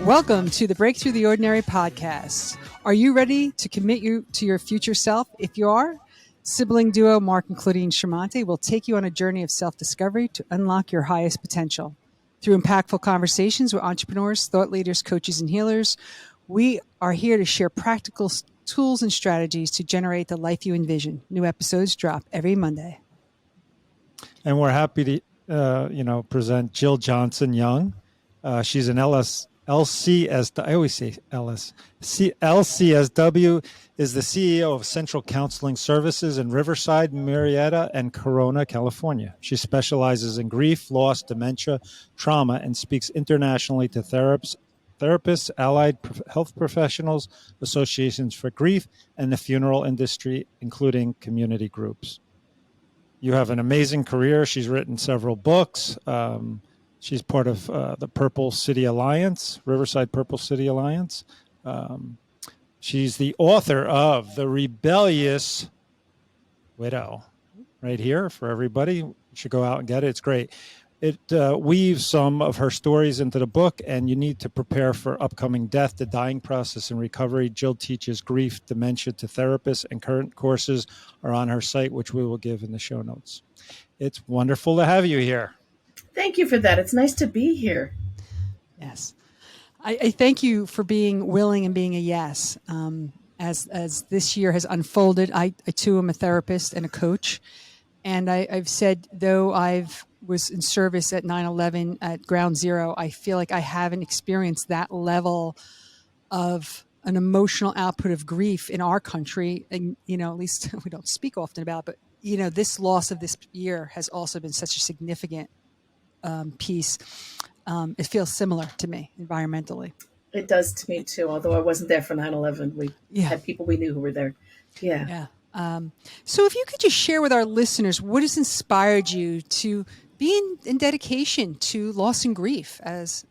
Welcome to the Breakthrough the Ordinary podcast. Are you ready to commit you to your future self? If you are, sibling duo Marc and Claudine will take you on a journey of self-discovery to unlock your highest potential. Through impactful conversations with entrepreneurs, thought leaders, coaches, and healers, we are here to share practical tools and strategies to generate the life you envision. New episodes drop every Monday. And we're happy to, present Jill Johnson-Young. She's an LCSW. I always say LCSW is the CEO of Central Counseling Services in Riverside, Murrieta, and Corona, California. She specializes in grief, loss, dementia, trauma, and speaks internationally to therapists, allied health professionals, associations for grief, and the funeral industry, including community groups. You have an amazing career. She's written several books. She's part of the Purple City Alliance, Riverside Purple City Alliance. She's the author of The Rebellious Widow, right here for everybody. You should go out and get it. It's great. It weaves some of her stories into the book, and you need to prepare for upcoming death, the dying process, and recovery. Jill teaches grief, dementia to therapists, and current courses are on her site, which we will give in the show notes. It's wonderful to have you here. Thank you for that. It's nice to be here. Yes. I thank you for being willing and being a yes. As this year has unfolded, I too am a therapist and a coach. And I've said, though was in service at 9/11 at Ground Zero, I feel like I haven't experienced that level of an emotional output of grief in our country. And, at least we don't speak often about, but, this loss of this year has also been such a significant piece. It feels similar to me environmentally. It does to me too, although I wasn't there for 9/11. We had people we knew who were there. Yeah. So if you could just share with our listeners, what has inspired you to be in dedication to loss and grief as,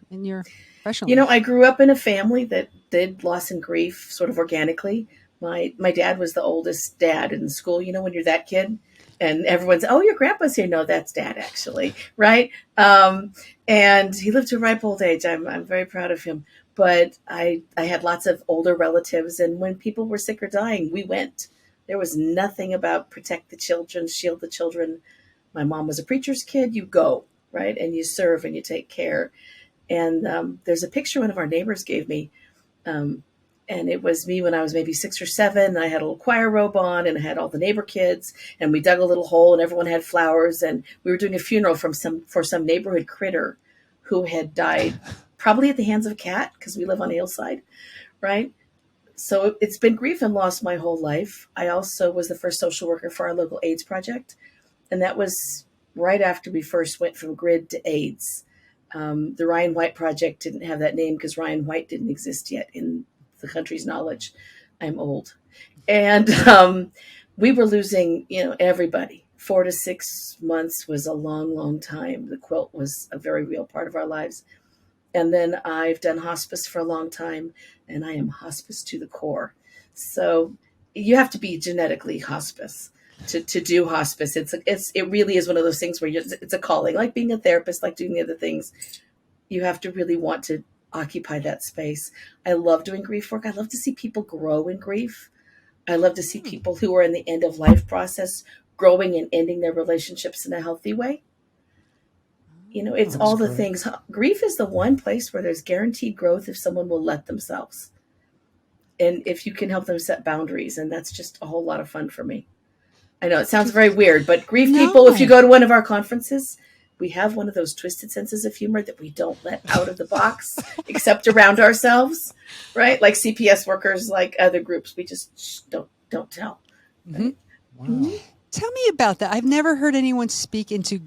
in your professional life? I grew up in a family that did loss and grief sort of organically. My dad was the oldest dad in school, when you're that kid. And everyone's, oh, your grandpa's here. No, that's dad, actually, right? And he lived to a ripe old age. I'm very proud of him. But I had lots of older relatives. And when people were sick or dying, we went. There was nothing about protect the children, shield the children. My mom was a preacher's kid. You go, right? And you serve and you take care. And there's a picture one of our neighbors gave me. And it was me when I was maybe 6 or 7. I had a little choir robe on and I had all the neighbor kids and we dug a little hole and everyone had flowers and we were doing a funeral for some neighborhood critter who had died probably at the hands of a cat because we live on a hillside, right? So it's been grief and loss my whole life. I also was the first social worker for our local AIDS project. And that was right after we first went from GRID to AIDS. The Ryan White Project didn't have that name because Ryan White didn't exist yet in the country's knowledge. I'm old. And we were losing, everybody. 4 to 6 months was a long, long time. The quilt was a very real part of our lives. And then I've done hospice for a long time, and I am hospice to the core. So you have to be genetically hospice to do hospice. It really is one of those things where it's a calling, like being a therapist, like doing the other things. You have to really want to occupy that space. I love doing grief work. I love to see people grow in grief. I love to see people who are in the end of life process growing and ending their relationships in a healthy way. It's all the things. Grief is the one place where there's guaranteed growth if someone will let themselves. And if you can help them set boundaries. And that's just a whole lot of fun for me. I know it sounds very weird, but grief people, if you go to one of our conferences, we have one of those twisted senses of humor that we don't let out of the box, except around ourselves, right? Like CPS workers, like other groups, we just don't tell. Right? Wow. Mm-hmm. Tell me about that. I've never heard anyone speak into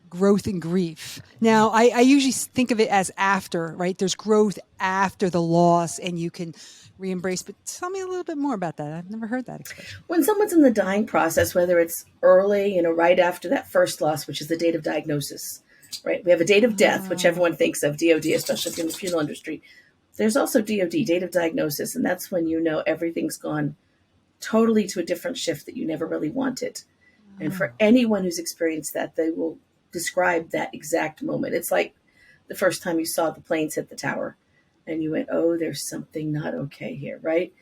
growth and grief. Now, I usually think of it as after, right? There's growth after the loss and you can re-embrace, but tell me a little bit more about that. I've never heard that expression. When someone's in the dying process, whether it's early, right after that first loss, which is the date of diagnosis, right? We have a date of death, which everyone thinks of, DOD, especially in the funeral industry. There's also DOD, date of diagnosis, and that's when everything's gone totally to a different shift that you never really wanted. And for anyone who's experienced that, they will describe that exact moment. It's like the first time you saw the planes hit the tower. and you went, oh, there's something not okay here, right?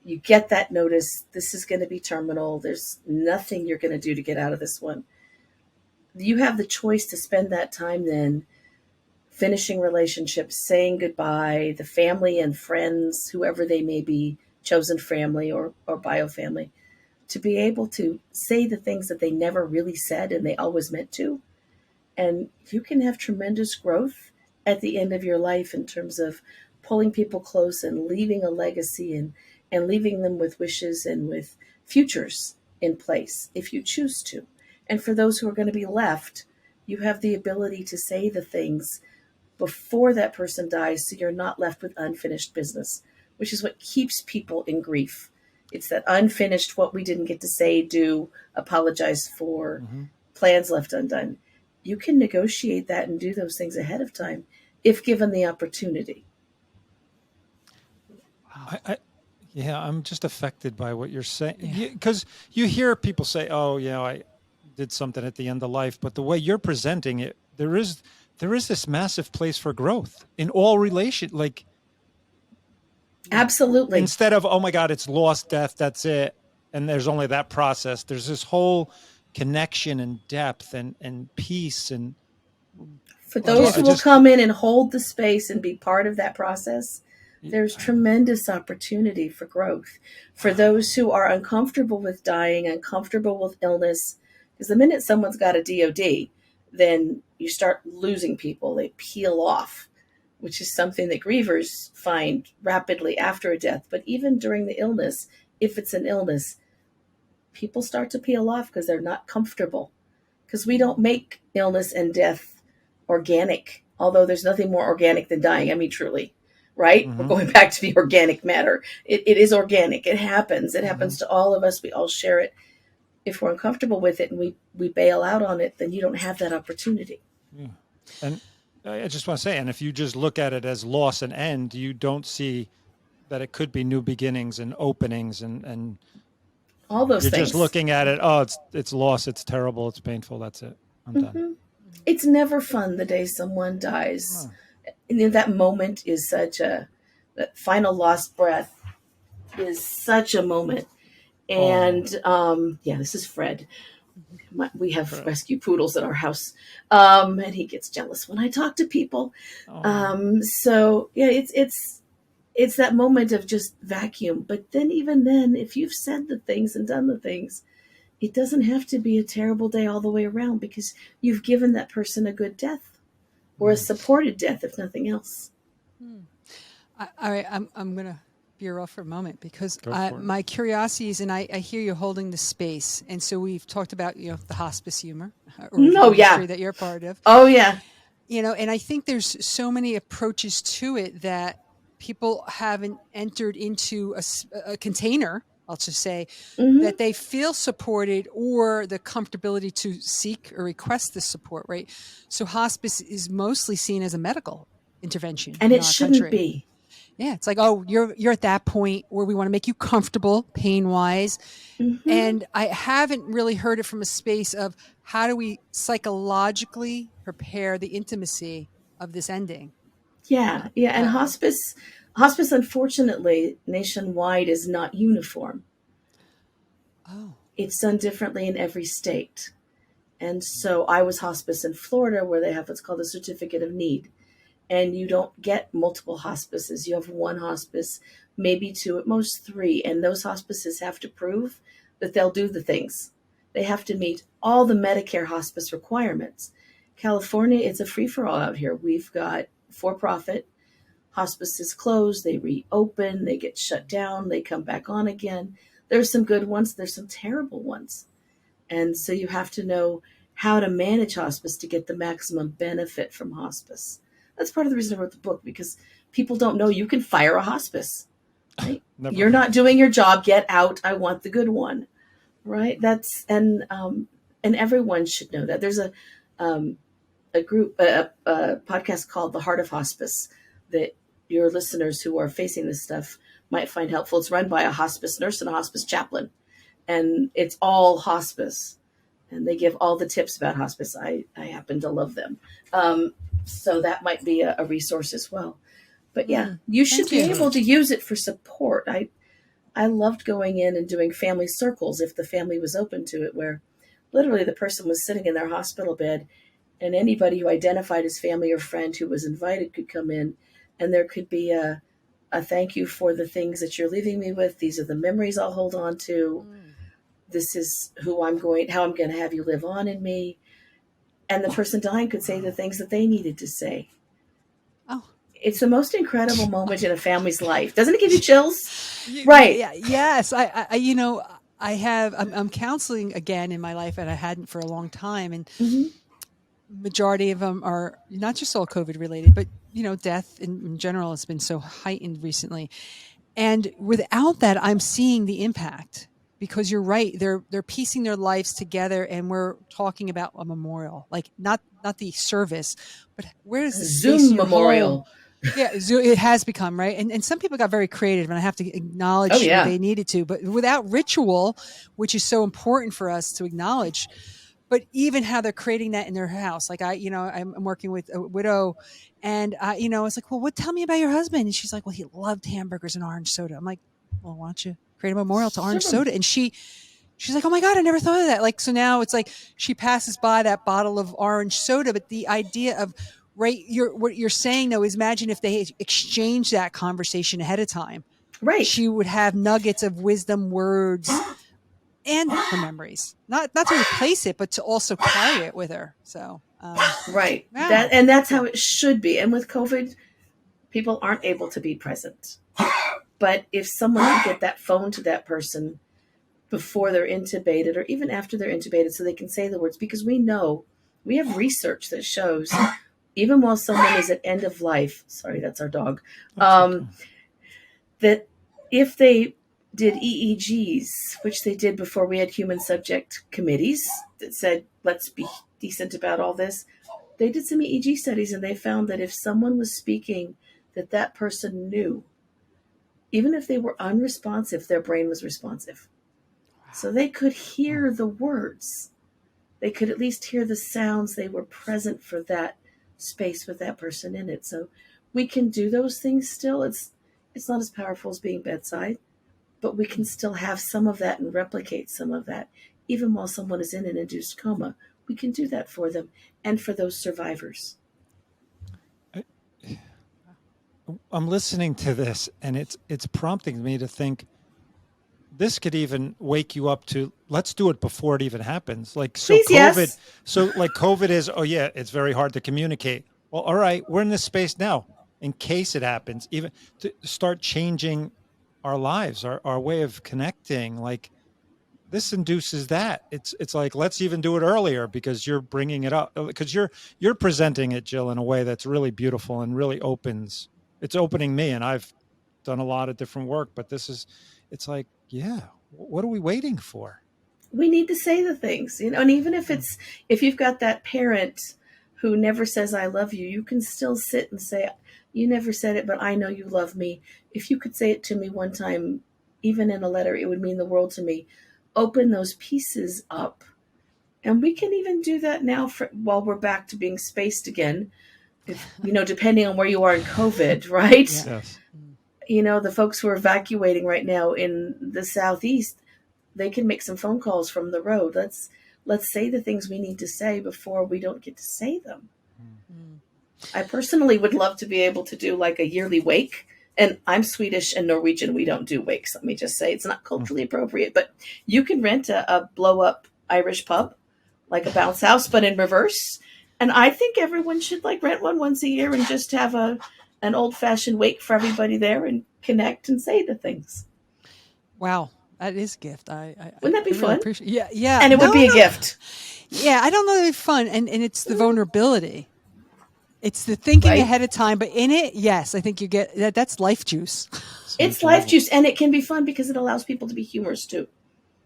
You get that notice, this is going to be terminal. There's nothing you're going to do to get out of this one. You have the choice to spend that time then finishing relationships, saying goodbye, the family and friends, whoever they may be, chosen family or bio family, to be able to say the things that they never really said and they always meant to. And you can have tremendous growth at the end of your life in terms of pulling people close and leaving a legacy and leaving them with wishes and with futures in place if you choose to. And for those who are going to be left, you have the ability to say the things before that person dies so you're not left with unfinished business, which is what keeps people in grief. It's that unfinished, what we didn't get to say, do, apologize for, plans left undone. You can negotiate that and do those things ahead of time if given the opportunity. I'm just affected by what you're saying, because you hear people say, "Oh, I did something at the end of life," but the way you're presenting it, there is this massive place for growth in all relation. Like, absolutely, instead of, oh my God, it's lost, death, that's it, and there's only that process. There's this whole connection and depth and peace. And for those who will come in and hold the space and be part of that process, there's tremendous opportunity for growth. For those who are uncomfortable with dying, uncomfortable with illness, because the minute someone's got a DOD, then you start losing people. They peel off, which is something that grievers find rapidly after a death. But even during the illness, if it's an illness, people start to peel off because they're not comfortable. Because we don't make illness and death organic, although there's nothing more organic than dying. I mean, truly. Right? We're going back to the organic matter. It is organic. It happens. It happens to all of us. We all share it. If we're uncomfortable with it and we bail out on it, then you don't have that opportunity. Yeah. And I just want to say, and if you just look at it as loss and end, you don't see that it could be new beginnings and openings and all those you're things. Just looking at it, oh, it's loss, it's terrible, it's painful, that's it. I'm done. It's never fun the day someone dies. And that moment is that final lost breath is such a moment. And this is Fred. We have rescue poodles at our house, and he gets jealous when I talk to people. It's that moment of just vacuum. But then, even then, if you've said the things and done the things, it doesn't have to be a terrible day all the way around because you've given that person a good death. Or a supported death, if nothing else. I'm going to veer off for a moment because my curiosity is, and I hear you holding the space. And so we've talked about, the hospice humor or the industry that you're part of. Oh, yeah. And I think there's so many approaches to it that people haven't entered into a container, I'll just say, that they feel supported or the comfortability to seek or request this support, right? So hospice is mostly seen as a medical intervention. And it shouldn't be. Yeah, it's like, oh, you're at that point where we want to make you comfortable pain-wise. And I haven't really heard it from a space of how do we psychologically prepare the intimacy of this ending? Yeah. And hospice, unfortunately, nationwide is not uniform. Oh. It's done differently in every state. And so I was hospice in Florida where they have what's called a certificate of need. And you don't get multiple hospices. You have one hospice, maybe two, at most three. And those hospices have to prove that they'll do the things. They have to meet all the Medicare hospice requirements. California, it's a free-for-all out here. We've got for-profit hospices closed, they reopen, they get shut down, they come back on again. There's some good ones, there's some terrible ones. And so you have to know how to manage hospice to get the maximum benefit from hospice. That's part of the reason I wrote the book, because people don't know you can fire a hospice. Right? You're not doing your job, get out, I want the good one. Right? That's and everyone should know that. There's a podcast called The Heart of Hospice that your listeners who are facing this stuff might find helpful. It's run by a hospice nurse and a hospice chaplain, and it's all hospice, and they give all the tips about hospice. I happen to love them. So that might be a resource as well. But yeah, you should Thank be you. able to use it for support. I loved going in and doing family circles if the family was open to it, where literally the person was sitting in their hospital bed and anybody who identified as family or friend who was invited could come in, and there could be a thank you for the things that you're leaving me with. These are the memories I'll hold on to. This is how I'm going to have you live on in me. And the person dying could say the things that they needed to say. Oh, It's the most incredible moment in a family's life. Doesn't it give you chills? yeah, Right. yes. I'm counseling again in my life, and I hadn't for a long time. And Mm-hmm. majority of them are not just all COVID related, but death in general has been so heightened recently. And without that, I'm seeing the impact, because you're right. They're piecing their lives together, and we're talking about a memorial, like not the service, but where is the space in Zoom your home? memorial. Yeah, it has become, right. And some people got very creative, and I have to acknowledge Oh, yeah. they needed to, but without ritual, which is so important for us to acknowledge. But even how they're creating that in their house, like I'm working with a widow, and it's like, well, tell me about your husband. And she's like, well, he loved hamburgers and orange soda. I'm like, well, why don't you create a memorial to orange Serve 'em. soda? And she's like, oh my God, I never thought of that. Like, so now it's like she passes by that bottle of orange soda, but the idea of what you're saying though is, imagine if they exchanged that conversation ahead of time. Right. She would have nuggets of wisdom, words, and her memories, not to replace it, but to also carry it with her. So Right. wow. That's how it should be. And with COVID, people aren't able to be present. But if someone can get that phone to that person before they're intubated, or even after they're intubated, so they can say the words, because we have research that shows even while someone is at end of life, sorry, that's our dog, that if they did EEGs, which they did before we had human subject committees that said, let's be decent about all this, they did some EEG studies, and they found that if someone was speaking that person knew, even if they were unresponsive, their brain was responsive. So they could hear the words. They could at least hear the sounds. They were present for that space with that person in it. So we can do those things still. It's not as powerful as being bedside, but we can still have some of that and replicate some of that. Even while someone is in an induced coma, we can do that for them and for those survivors. I'm listening to this, and it's prompting me to think this could even wake you up to, let's do it before it even happens. Like, so Please, COVID, yes. so like COVID is, oh yeah, it's very hard to communicate. Well, all right, we're in this space now in case it happens, even to start changing our lives, our way of connecting. Like, this induces that. It's like, let's even do it earlier, because you're bringing it up, because you're presenting it, Jill, in a way that's really beautiful and really it's opening me. And I've done a lot of different work, but it's like, yeah, what are we waiting for? We need to say the things, and even if you've got that parent who never says I love you, you can still sit and say, you never said it, but I know you love me. If you could say it to me one time, even in a letter, it would mean the world to me. Open those pieces up. And we can even do that now while we're back to being spaced again, depending on where you are in COVID, right? Yes. The folks who are evacuating right now in the Southeast, they can make some phone calls from the road. Let's say the things we need to say before we don't get to say them. I personally would love to be able to do like a yearly wake. And I'm Swedish and Norwegian. We don't do wakes. Let me just say, it's not culturally appropriate, but you can rent a blow up Irish pub, like a bounce house, but in reverse. And I think everyone should rent one once a year and just have an old fashioned wake for everybody there and connect and say the things. Wow, that is a gift. Wouldn't that be really fun? appreciate. Yeah. And it would be a gift. Yeah, I don't know that it'd be fun, and it's the vulnerability. It's the thinking Right. ahead of time, but in it, yes, I think you get that. That's life juice. It's life juice, and it can be fun because it allows people to be humorous too.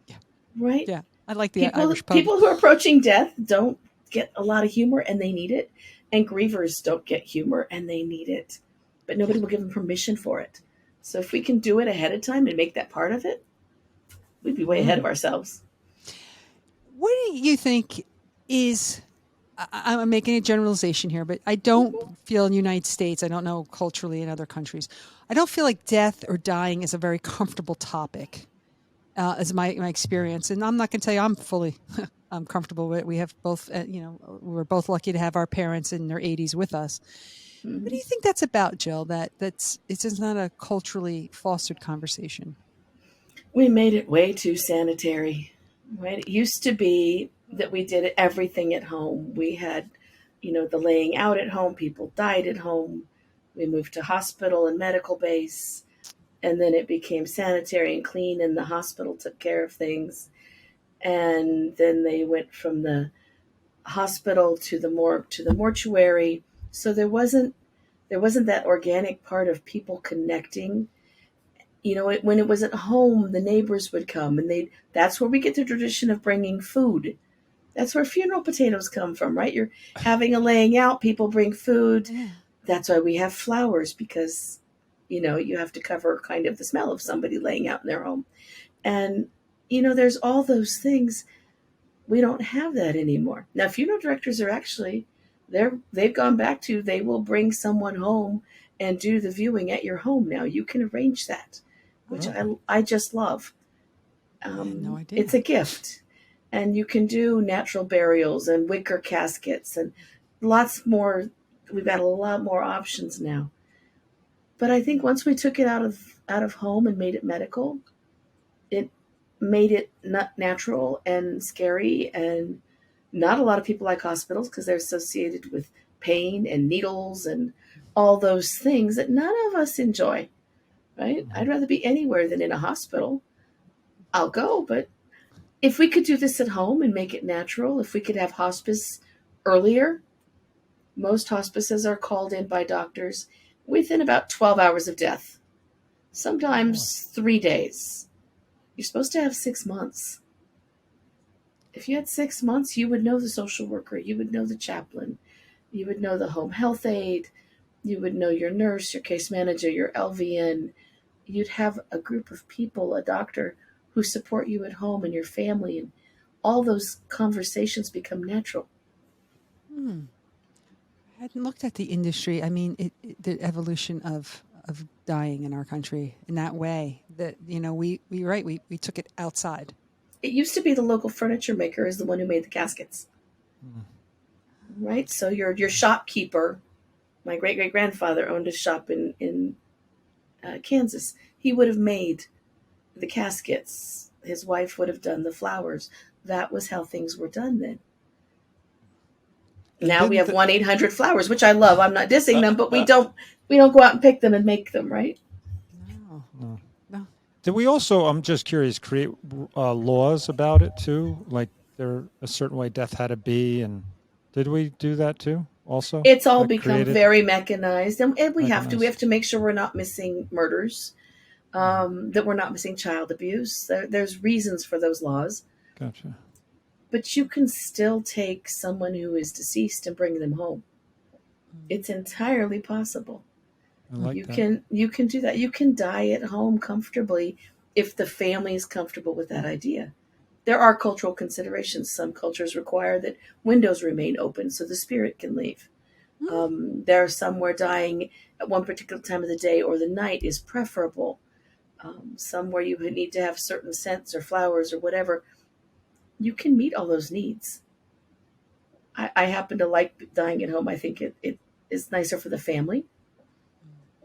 Yeah. Right? Yeah, I like the Irish pub. People who are approaching death don't get a lot of humor, and they need it. And grievers don't get humor, and they need it. But nobody will give them permission for it. So if we can do it ahead of time and make that part of it, we'd be way ahead of ourselves. What do you think is I'm making a generalization here, but I don't feel in the United States, I don't know culturally in other countries, I don't feel like death or dying is a very comfortable topic, as my experience. And I'm not going to tell you I'm fully I'm comfortable with it. We have both, we're both lucky to have our parents in their 80s with us. What do Mhm. you think that's about, Jill? It's just not a culturally fostered conversation. We made it way too sanitary, right? It used to be that we did everything at home. We had, the laying out at home. People died at home. We moved to hospital and medical base, and then it became sanitary and clean, and the hospital took care of things. And then they went from the hospital to the morgue to the mortuary. So there wasn't that organic part of people connecting. When it was at home, the neighbors would come, and that's where we get the tradition of bringing food. That's where funeral potatoes come from, right? You're having a laying out, people bring food. Yeah. That's why we have flowers, because you have to cover kind of the smell of somebody laying out in their home. And there's all those things. We don't have that anymore. Now funeral directors are actually they've gone back to, they will bring someone home and do the viewing at your home now. You can arrange that, which Oh, I just love. I had no It's idea. a gift. And you can do natural burials and wicker caskets and lots more. We've got a lot more options now. But I think once we took it out of home and made it medical, it made it not natural and scary, and not a lot of people like hospitals because they're associated with pain and needles and all those things that none of us enjoy, right? I'd rather be anywhere than in a hospital. I'll go, but if we could do this at home and make it natural, if we could have hospice earlier. Most hospices are called in by doctors within about 12 hours of death, Oh, sometimes 3 days. You're supposed to have 6 months. If you had 6 months, you would know the social worker, you would know the chaplain, you would know the home health aide, you would know your nurse, your case manager, your LVN. You'd have a group of people, a doctor, who support you at home and your family, and all those conversations become natural. Hmm. I hadn't looked at the industry. I mean, the evolution of dying in our country in that way. That we took it outside. It used to be the local furniture maker is the one who made the caskets, mm, right? So your shopkeeper, my great great grandfather owned a shop in Kansas. He would have made the caskets. His wife would have done the flowers. That was how things were done then. and Now we didn't have the, 1-800-Flowers, which I love. I'm not dissing uh, them, but we uh, don't we don't go out and pick them and make them, right? No, no. no. Did we also? I'm just curious. Create laws about it too, like there a certain way death had to be, and did we do that too? Also, It's all that become created very mechanized, and we mechanized. have to make sure we're not missing murders, Mhm. that we're not missing child abuse. There's reasons for those laws, Gotcha. but you can still take someone who is deceased and bring them home. Mm. It's entirely possible. I Hmm. like You that. can you can do that. You can die at home comfortably if the family is comfortable with that idea. There are cultural considerations. Some cultures require that windows remain open so the spirit can leave. Mm. There are some where dying at one particular time of the day or the night is preferable. Some where you need to have certain scents or flowers or whatever. You can meet all those needs. I happen to like dying at home. I think it is nicer for the family,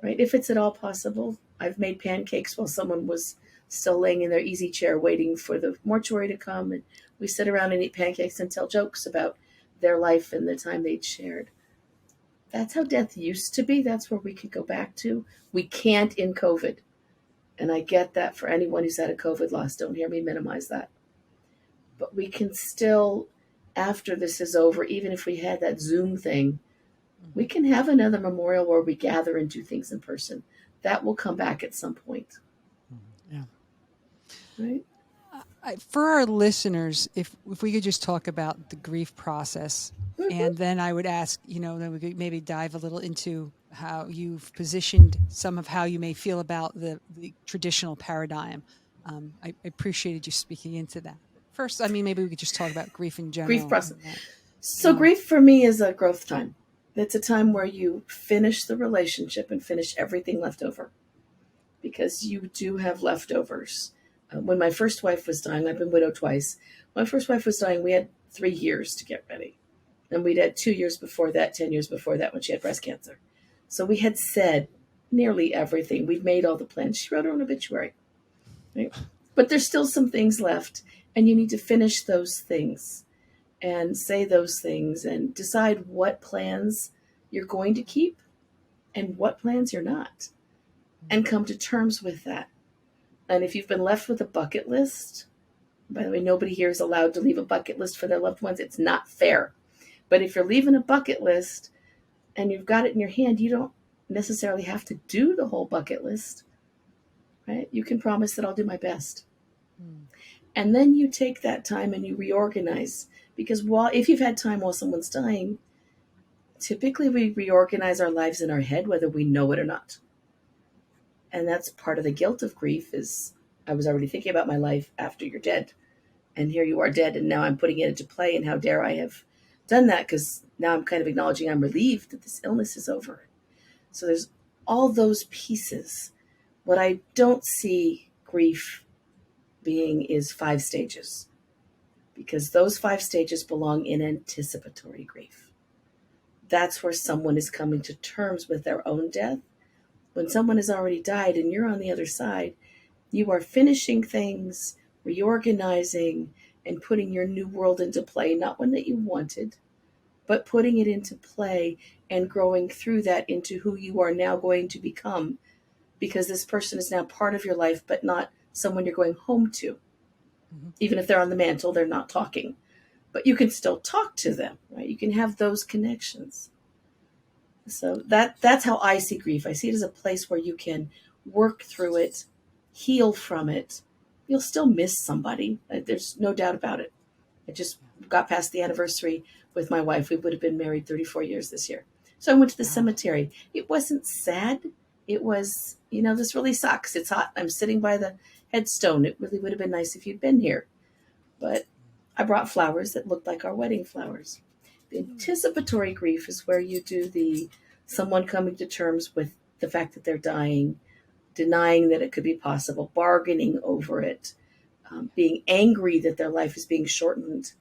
right? If it's at all possible. I've made pancakes while someone was still laying in their easy chair waiting for the mortuary to come, and we sit around and eat pancakes and tell jokes about their life and the time they'd shared. That's how death used to be. That's where we could go back to. We can't in COVID. And I get that for anyone who's had a COVID loss. Don't hear me minimize that. But we can still, after this is over, even if we had that Zoom thing, we Mhm. can have another memorial where we gather and do things in person. That will come back at some point, Yeah. right? For our listeners, if we could just talk about the grief process, Mm-hmm. and then I would ask, then we could maybe dive a little into how you've positioned some of how you may feel about the traditional paradigm. I appreciated you speaking into that. But first, I mean, maybe we could just talk about grief in Grief general. process. And that. So grief for me is a growth time. It's a time where you finish the relationship and finish everything left over, because you do have leftovers. When my first wife was dying, I've been widowed twice. When my first wife was dying, we had 3 years to get ready. And we'd had 2 years before that, 10 years before that, when she had breast cancer. So we had said nearly everything. We'd made all the plans. She wrote her own obituary. Right? But there's still some things left, and you need to finish those things and say those things and decide what plans you're going to keep and what plans you're not, and come to terms with that. And if you've been left with a bucket list, by the way, nobody here is allowed to leave a bucket list for their loved ones. It's not fair. But if you're leaving a bucket list and you've got it in your hand, you don't necessarily have to do the whole bucket list, right? You can promise that I'll do my best. And then you take that time and you reorganize. Because if you've had time while someone's dying, typically we reorganize our lives in our head, whether we know it or not. And that's part of the guilt of grief, is I was already thinking about my life after you're dead. And here you are dead, and now I'm putting it into play, and how dare I have done that, because now I'm kind of acknowledging I'm relieved that this illness is over. So there's all those pieces. What I don't see grief being is 5 stages, because those 5 stages belong in anticipatory grief. That's where someone is coming to terms with their own death. When someone has already died and you're on the other side, you are finishing things, reorganizing, and putting your new world into play, not one that you wanted, but putting it into play and growing through that into who you are now going to become, because this person is now part of your life, but not someone you're going home to. Even if they're on the mantle, they're not talking, but you can still talk to them, right? You can have those connections. So that's how I see grief. I see it as a place where you can work through it, heal from it. You'll still miss somebody. There's no doubt about it. I just got past the anniversary with my wife. We would have been married 34 years this year. So I went to the cemetery. It wasn't sad. It was, this really sucks. It's hot. I'm sitting by the headstone. It really would have been nice if you'd been here. But I brought flowers that looked like our wedding flowers. The anticipatory grief is where you do someone coming to terms with the fact that they're dying, denying that it could be possible, bargaining over it, being angry that their life is being shortened.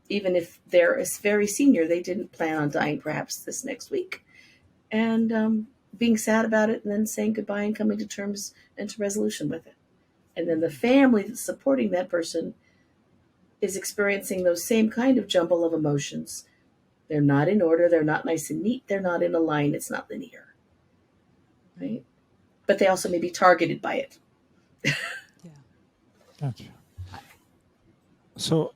Even if they're very senior, they didn't plan on dying perhaps this next week. And being sad about it, and then saying goodbye and coming to terms and to resolution with it. And then the family that's supporting that person is experiencing those same kind of jumble of emotions. They're not in order. They're not nice and neat. They're not in a line. It's not linear. Right? But they also may be targeted by it. Gotcha. So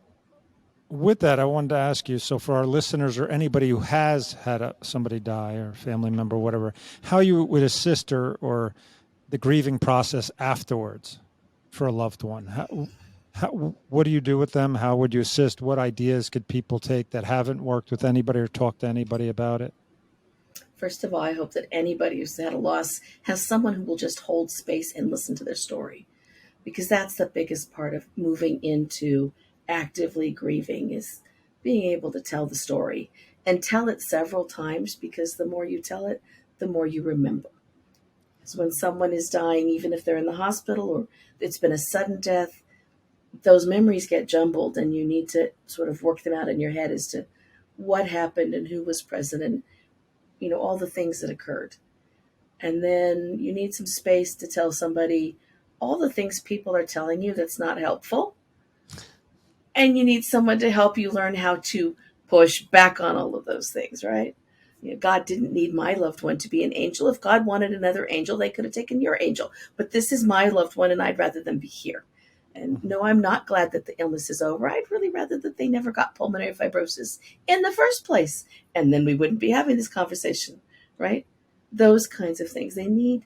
with that, I wanted to ask you, so for our listeners or anybody who has had somebody die or a family member, whatever, how you would assist or the grieving process afterwards for a loved one. What do you do with them? How would you assist? What ideas could people take that haven't worked with anybody or talked to anybody about it? First of all, I hope that anybody who's had a loss has someone who will just hold space and listen to their story, because that's the biggest part of moving into actively grieving, is being able to tell the story and tell it several times, because the more you tell it, the more you remember. So when someone is dying, even if they're in the hospital or it's been a sudden death, those memories get jumbled, and you need to sort of work them out in your head as to what happened and who was present, and all the things that occurred. And then you need some space to tell somebody all the things people are telling you that's not helpful. And you need someone to help you learn how to push back on all of those things, right? God didn't need my loved one to be an angel. If God wanted another angel, they could have taken your angel. But this is my loved one, and I'd rather them be here. And no, I'm not glad that the illness is over. I'd really rather that they never got pulmonary fibrosis in the first place. And then we wouldn't be having this conversation, right? Those kinds of things. They need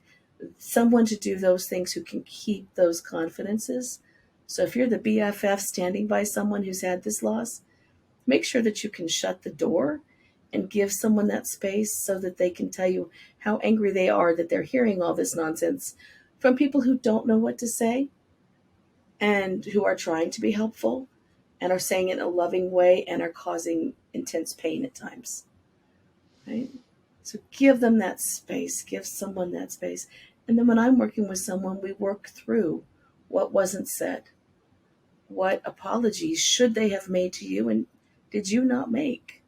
someone to do those things who can keep those confidences. So if you're the BFF standing by someone who's had this loss, make sure that you can shut the door and give someone that space so that they can tell you how angry they are that they're hearing all this nonsense from people who don't know what to say and who are trying to be helpful, and are saying it in a loving way and are causing intense pain at times, right? So give them that space, give someone that space. And then when I'm working with someone, we work through what wasn't said. What apologies should they have made to you and did you not make?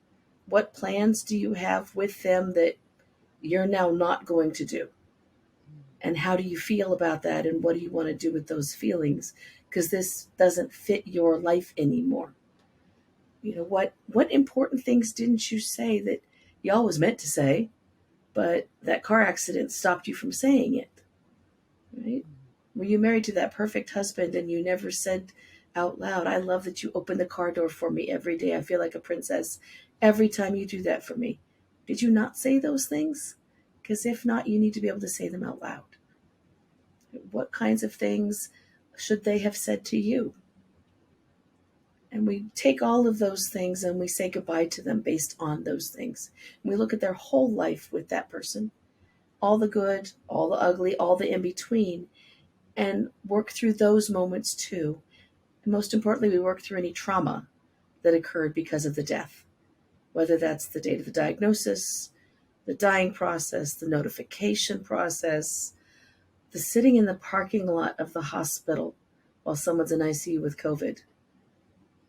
What plans do you have with them that you're now not going to do? And how do you feel about that? And what do you want to do with those feelings? Because this doesn't fit your life anymore. You know, what important things didn't you say that you always meant to say, but that car accident stopped you from saying it, right? Were you married to that perfect husband and you never said out loud, I love that you open the car door for me every day. I feel like a princess every time you do that for me. Did you not say those things? Because if not, you need to be able to say them out loud. What kinds of things should they have said to you? And we take all of those things and we say goodbye to them based on those things. And we look at their whole life with that person, all the good, all the ugly, all the in between, and work through those moments too. And most importantly, we work through any trauma that occurred because of the death, whether that's the date of the diagnosis, the dying process, the notification process, the sitting in the parking lot of the hospital while someone's in ICU with COVID.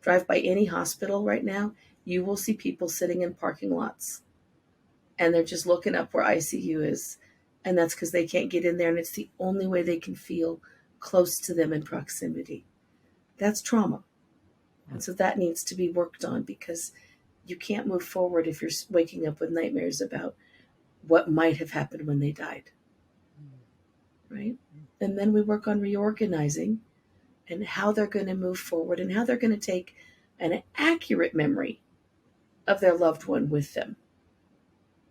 Drive by any hospital right now, you will see people sitting in parking lots and they're just looking up where ICU is. And that's because they can't get in there and it's the only way they can feel close to them in proximity. That's trauma. And so that needs to be worked on because you can't move forward if you're waking up with nightmares about what might have happened when they died. Right? And then we work on reorganizing and how they're going to move forward and how they're going to take an accurate memory of their loved one with them.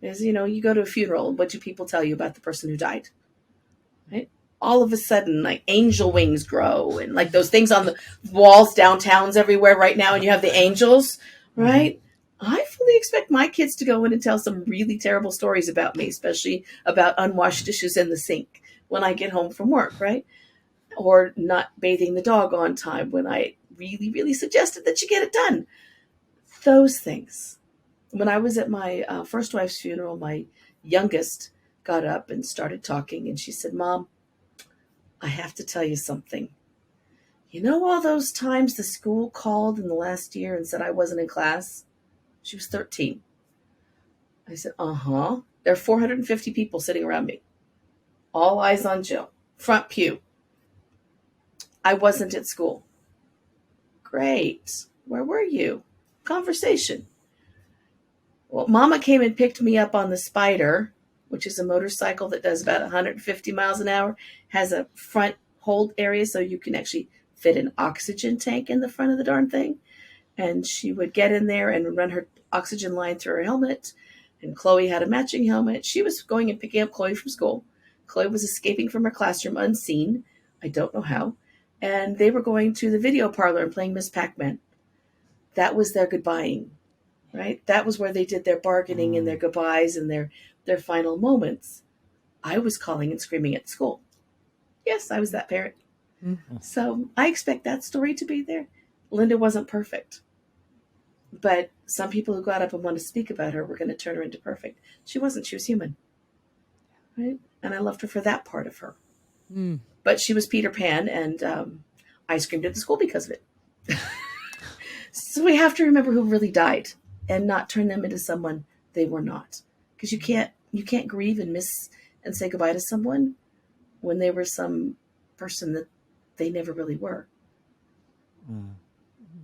As you know, you go to a funeral and what do people tell you about the person who died? Right? All of a sudden, like angel wings grow and like those things on the walls, downtowns everywhere right now, and you have the angels, right? I fully expect my kids to go in and tell some really terrible stories about me, especially about unwashed dishes in the sink when I get home from work, right? Or not bathing the dog on time when I really, really suggested that you get it done. Those things. When I was at my first wife's funeral, my youngest got up and started talking, and she said, Mom, I have to tell you something. You know all those times the school called in the last year and said I wasn't in class? She was 13. I said, uh-huh. There are 450 people sitting around me. All eyes on Jill. Front pew. I wasn't at school. Great. Where were you? Conversation. Well, Mama came and picked me up on the Spider, which is a motorcycle that does about 150 miles an hour, has a front hold area so you can actually fit an oxygen tank in the front of the darn thing. And she would get in there and run her oxygen line through her helmet. And Chloe had a matching helmet. She was going and picking up Chloe from school. Chloe was escaping from her classroom unseen. I don't know how. And they were going to the video parlor and playing Miss Pac-Man. That was their goodbying, right? That was where they did their bargaining and their goodbyes and their final moments. I was calling and screaming at school. Yes, I was that parent. Mm-hmm. So I expect that story to be there. Linda wasn't perfect. But some people who got up and wanted to speak about her were going to turn her into perfect. She wasn't. She was human. Right? And I loved her for that part of her. Mm. But she was Peter Pan, and I screamed at the school because of it. So we have to remember who really died and not turn them into someone they were not. Because you can't grieve and miss and say goodbye to someone when they were some person that they never really were. Mm.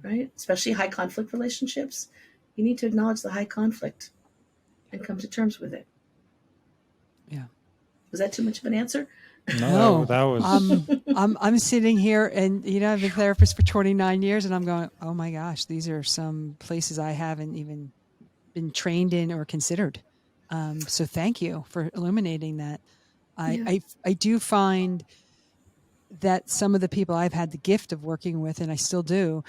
Right? Especially high conflict relationships. You need to acknowledge the high conflict and come to terms with it. Yeah. Was that too much of an answer? No, that was. I'm sitting here, and I've been a therapist for 29 years, and I'm going, oh my gosh, these are some places I haven't even been trained in or considered. So thank you for illuminating that. I do find that some of the people I've had the gift of working with, and I still do,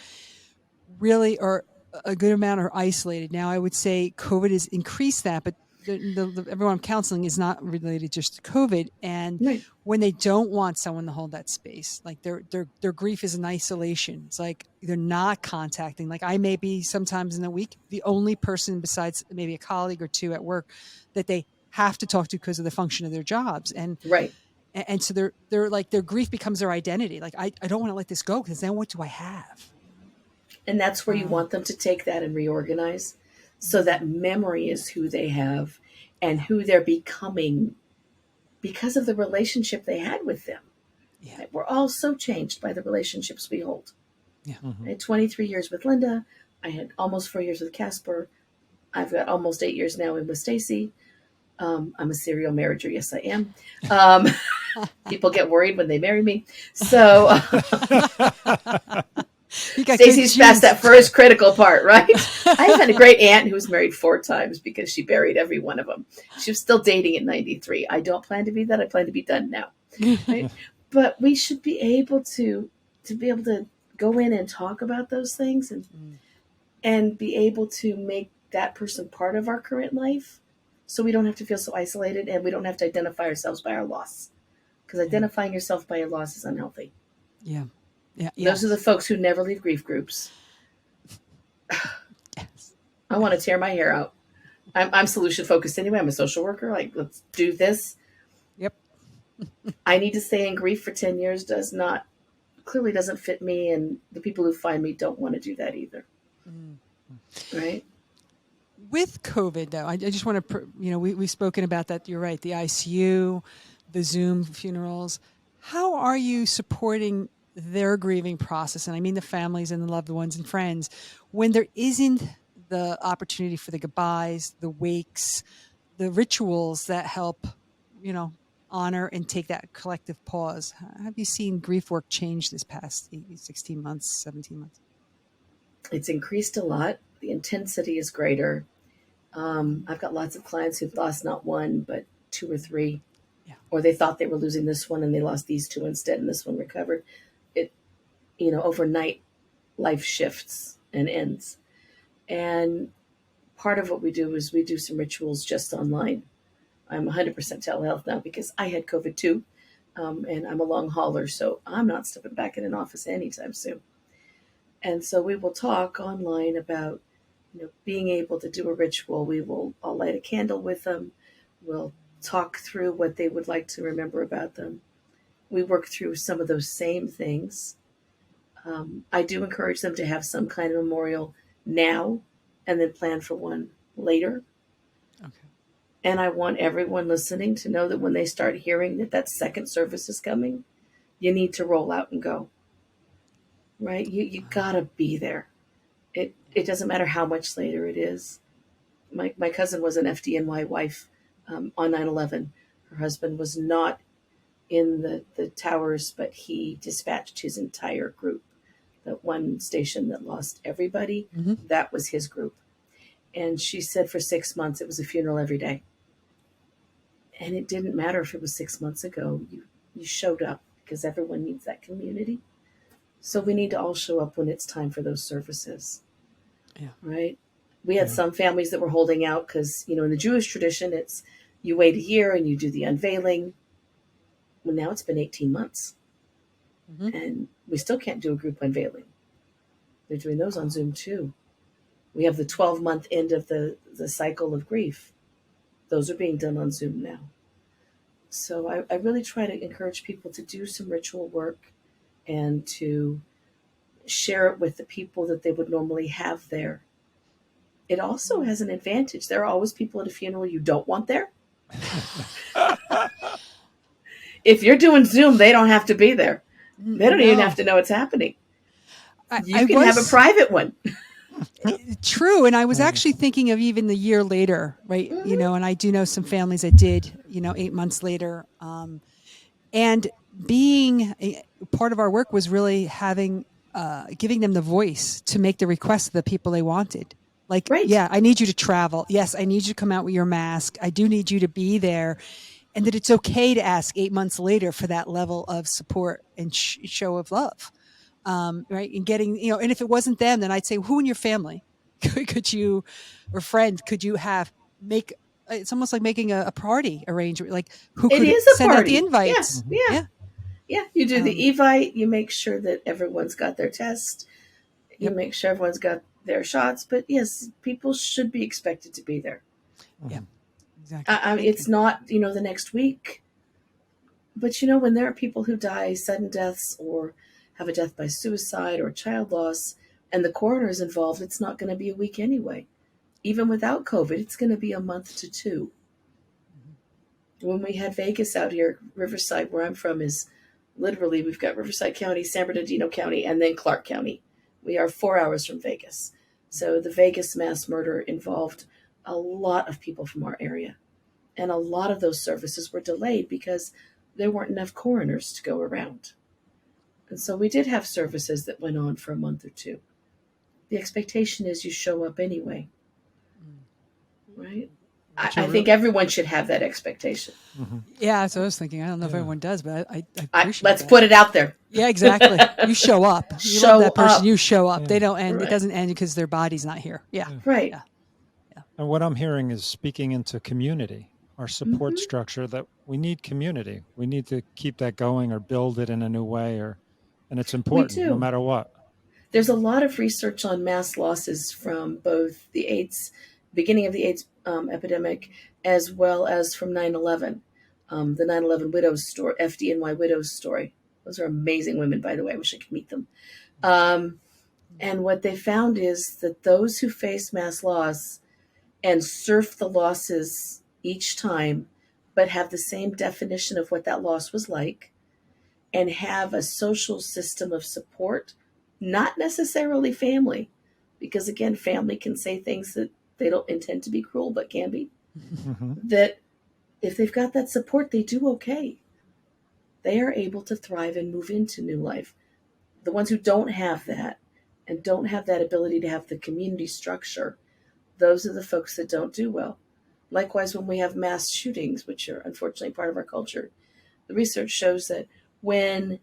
really are a good amount are isolated. Now, I would say COVID has increased that, but everyone I'm counseling is not related just to COVID. And Right. when they don't want someone to hold that space, like their grief is in isolation. It's like they're not contacting. Like I may be sometimes in a week the only person besides maybe a colleague or two at work that they have to talk to because of the function of their jobs. Right. And so they're like their grief becomes their identity. Like I don't want to let this go because then what do I have? And that's where you want them to take that and reorganize so that memory is who they have and who they're becoming because of the relationship they had with them. Yeah. Right? We're all so changed by the relationships we hold. Yeah. I had 23 years with Linda. I had almost 4 years with Casper. I've got almost 8 years now with Stacy. I'm a serial marriager. Yes, I am. People get worried when they marry me. So Stacy's past that first critical part, right? I had a great aunt who was married 4 times because she buried every one of them. She was still dating at 93. I don't plan to be that. I plan to be done now. Right? But we should be able to be able to go in and talk about those things and be able to make that person part of our current life so we don't have to feel so isolated and we don't have to identify ourselves by our loss. Because identifying yourself by your loss is unhealthy. Yeah. Yeah. Those are the folks who never leave grief groups. Yes. I want to tear my hair out. I'm solution focused anyway. I'm a social worker. Like, let's do this. Yep. I need to stay in grief for 10 years clearly doesn't fit me. And the people who find me don't want to do that either. Right. With COVID though, I just want to, we've spoken about that. You're right. The ICU, the Zoom funerals. How are you supporting their grieving process? And I mean the families and the loved ones and friends when there isn't the opportunity for the goodbyes, the wakes, the rituals that help, honor and take that collective pause. Have you seen grief work change this past 16 months, 17 months? It's increased a lot. The intensity is greater. I've got lots of clients who've lost not one, but 2 or 3. Yeah. Or they thought they were losing this one and they lost these 2 instead and this one recovered. Overnight life shifts and ends. And part of what we do is we do some rituals just online. I'm 100% telehealth now because I had COVID too. And I'm a long hauler, so I'm not stepping back in an office anytime soon. And so we will talk online about, being able to do a ritual. I'll light a candle with them. We'll talk through what they would like to remember about them. We work through some of those same things. I do encourage them to have some kind of memorial now and then plan for one later. Okay. And I want everyone listening to know that when they start hearing that second service is coming, you need to roll out and go. Right? You gotta be there. It doesn't matter how much later it is. My cousin was an FDNY wife on 9/11. Her husband was not in the towers, but he dispatched his entire group. That one station that lost everybody, that was his group. And she said for 6 months, it was a funeral every day. And it didn't matter if it was 6 months ago. You showed up because everyone needs that community. So we need to all show up when it's time for those services. Yeah. Right? We had some families that were holding out because, in the Jewish tradition, it's you wait a year and you do the unveiling. Well, now it's been 18 months. And we still can't do a group unveiling. They're doing those on Zoom too. We have the 12-month end of the cycle of grief. Those are being done on Zoom now. So I really try to encourage people to do some ritual work and to share it with the people that they would normally have there. It also has an advantage. There are always people at a funeral you don't want there. If you're doing Zoom, they don't have to be there. They don't even have to know it's happening. You can have a private one. True. And I was actually thinking of even the year later, right? And I do know some families that did, 8 months later. And being part of our work was really giving them the voice to make the request of the people they wanted. Like, yeah, I need you to travel. Yes, I need you to come out with your mask. I do need you to be there. And that it's okay to ask 8 months later for that level of support and show of love. Right. And getting, and if it wasn't them, then I'd say, who in your family could you, or friend, could you make it's almost like making a party arrangement. Like who It could is a send out the party. invites? Yeah, yeah, Yeah. yeah. You do the Evite. You make sure that everyone's got their test. You Yep. make sure everyone's got their shots. But yes, people should be expected to be there. Yeah. Exactly. It's not, the next week. But, when there are people who die sudden deaths or have a death by suicide or child loss and the coroner is involved, it's not going to be a week anyway. Even without COVID, it's going to be a month to 2. When we had Vegas out here, Riverside, where I'm from, is literally, we've got Riverside County, San Bernardino County, and then Clark County. We are 4 hours from Vegas. So the Vegas mass murder involved a lot of people from our area. And a lot of those services were delayed because there weren't enough coroners to go around. And so we did have services that went on for a month or 2. The expectation is you show up anyway. Right? I think everyone should have that expectation. Mm-hmm. Yeah, that's what I was thinking. I don't know if everyone does, but I appreciate let's that. put it out there. Yeah, exactly. You show up. You Show love that person. up. You show up. Yeah. They don't end. Right. It doesn't end because their body's not here. Yeah. Right. Yeah. And what I'm hearing is speaking into community, our support structure, that we need community. We need to keep that going or build it in a new way, and it's important no matter what. There's a lot of research on mass losses from both the AIDS, beginning of the AIDS epidemic, as well as from 9/11, the 9/11 widows story, FDNY widows story. Those are amazing women, by the way. I wish I could meet them. And what they found is that those who face mass loss and surf the losses each time, but have the same definition of what that loss was like, and have a social system of support, not necessarily family, because again, family can say things that they don't intend to be cruel, but can be, that if they've got that support, they do okay. They are able to thrive and move into new life. The ones who don't have that and don't have that ability to have the community structure, those are the folks that don't do well. Likewise, when we have mass shootings, which are unfortunately part of our culture, the research shows that when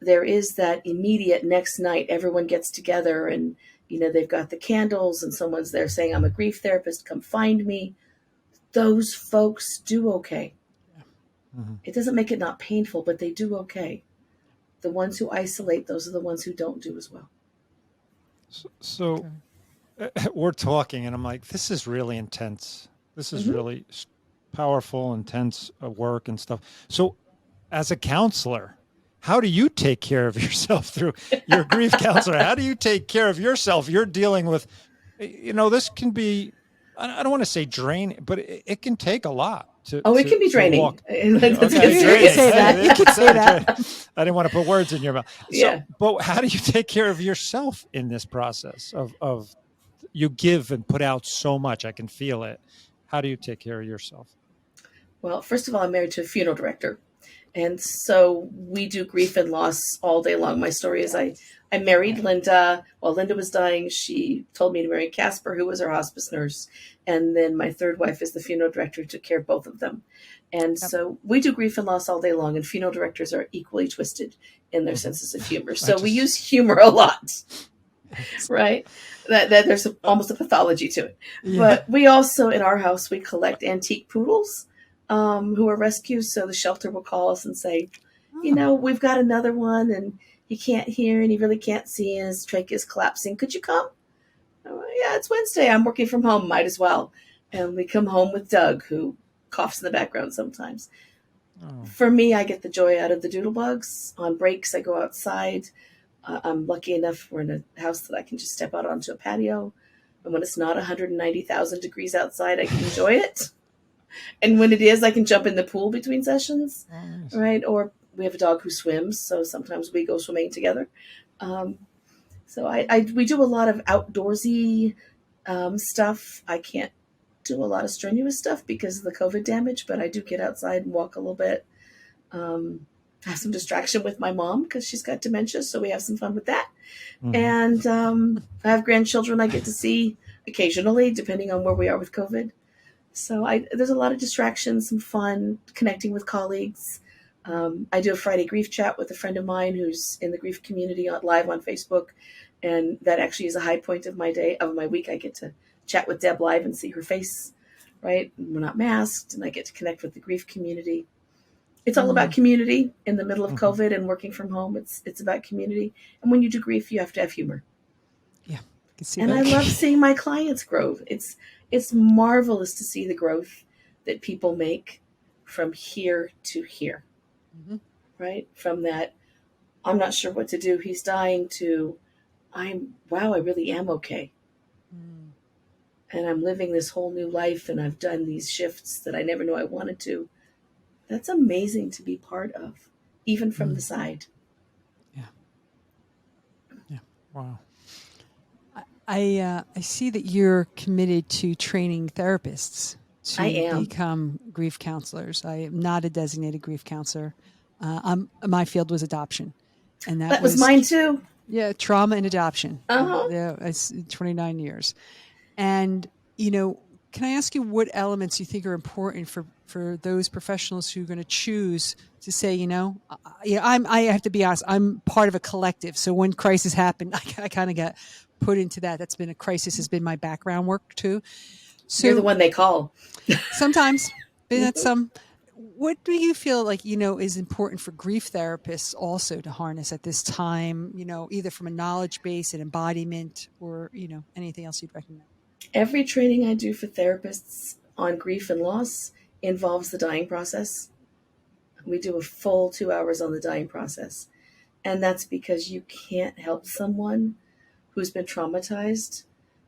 there is that immediate next night, everyone gets together and, they've got the candles and someone's there saying, I'm a grief therapist, come find me. Those folks do okay. Mm-hmm. It doesn't make it not painful, but they do okay. The ones who isolate, those are the ones who don't do as well. So we're talking and I'm like, this is really intense. This is really powerful, intense work and stuff. So as a counselor, how do you take care of yourself through your grief counselor? How do you take care of yourself? You're dealing with, this can be, I don't want to say drain, but it can take a lot. It can be draining. You can say that. You can say that. I didn't want to put words in your mouth. Yeah. But how do you take care of yourself in this process of you give and put out so much? I can feel it. How do you take care of yourself? Well, first of all, I'm married to a funeral director. And so we do grief and loss all day long. My story is I married Linda. While Linda was dying, she told me to marry Casper, who was her hospice nurse. And then my third wife is the funeral director who took care of both of them. And so we do grief and loss all day long. And funeral directors are equally twisted in their senses of humor. So we use humor a lot, right? That there's almost a pathology to it. Yeah. But we also, in our house, we collect antique poodles. Who are rescues. So the shelter will call us and say, we've got another one and he can't hear and he really can't see and his trach is collapsing. Could you come? Yeah, it's Wednesday. I'm working from home. Might as well. And we come home with Doug, who coughs in the background sometimes. Oh. For me, I get the joy out of the doodle bugs. On breaks, I go outside. I'm lucky enough we're in a house that I can just step out onto a patio. And when it's not 190,000 degrees outside, I can enjoy it. And when it is, I can jump in the pool between sessions, right? Or we have a dog who swims, so sometimes we go swimming together. So we do a lot of outdoorsy stuff. I can't do a lot of strenuous stuff because of the COVID damage, but I do get outside and walk a little bit. Have some distraction with my mom because she's got dementia, so we have some fun with that. Mm-hmm. And I have grandchildren I get to see occasionally, depending on where we are with COVID. So there's a lot of distractions, some fun, connecting with colleagues. I do a Friday grief chat with a friend of mine who's in the grief community live on Facebook. And that actually is a high point of my day, of my week. I get to chat with Deb live and see her face. right? We're not masked, and I get to connect with the grief community. It's all about community in the middle of COVID and working from home. It's about community. And when you do grief, you have to have humor. Yeah, I can see And that. I love seeing my clients grow. It's marvelous to see the growth that people make from here to here, right? From that, I'm not sure what to do, he's dying, to wow, I really am okay. And I'm living this whole new life, and I've done these shifts that I never knew I wanted to. That's amazing to be part of, even from the side. Yeah. Yeah. Wow. I see that you're committed to training therapists to I am. become grief counselors. I am not a designated grief counselor. My field was adoption, and That was mine too. Yeah, trauma and adoption. Uh-huh. Yeah, it's 29 years. And, can I ask you what elements you think are important for those professionals who are going to choose to say, I have to be honest, I'm part of a collective. So when crisis happened, I kind of got put into that. That's been a crisis, has been my background work too. So You're the one they call. sometimes, but that's what do you feel like, is important for grief therapists also to harness at this time, either from a knowledge base and embodiment or, anything else you'd recommend? Every training I do for therapists on grief and loss involves the dying process. We do a full 2 hours on the dying process. And that's because you can't help someone who's been traumatized,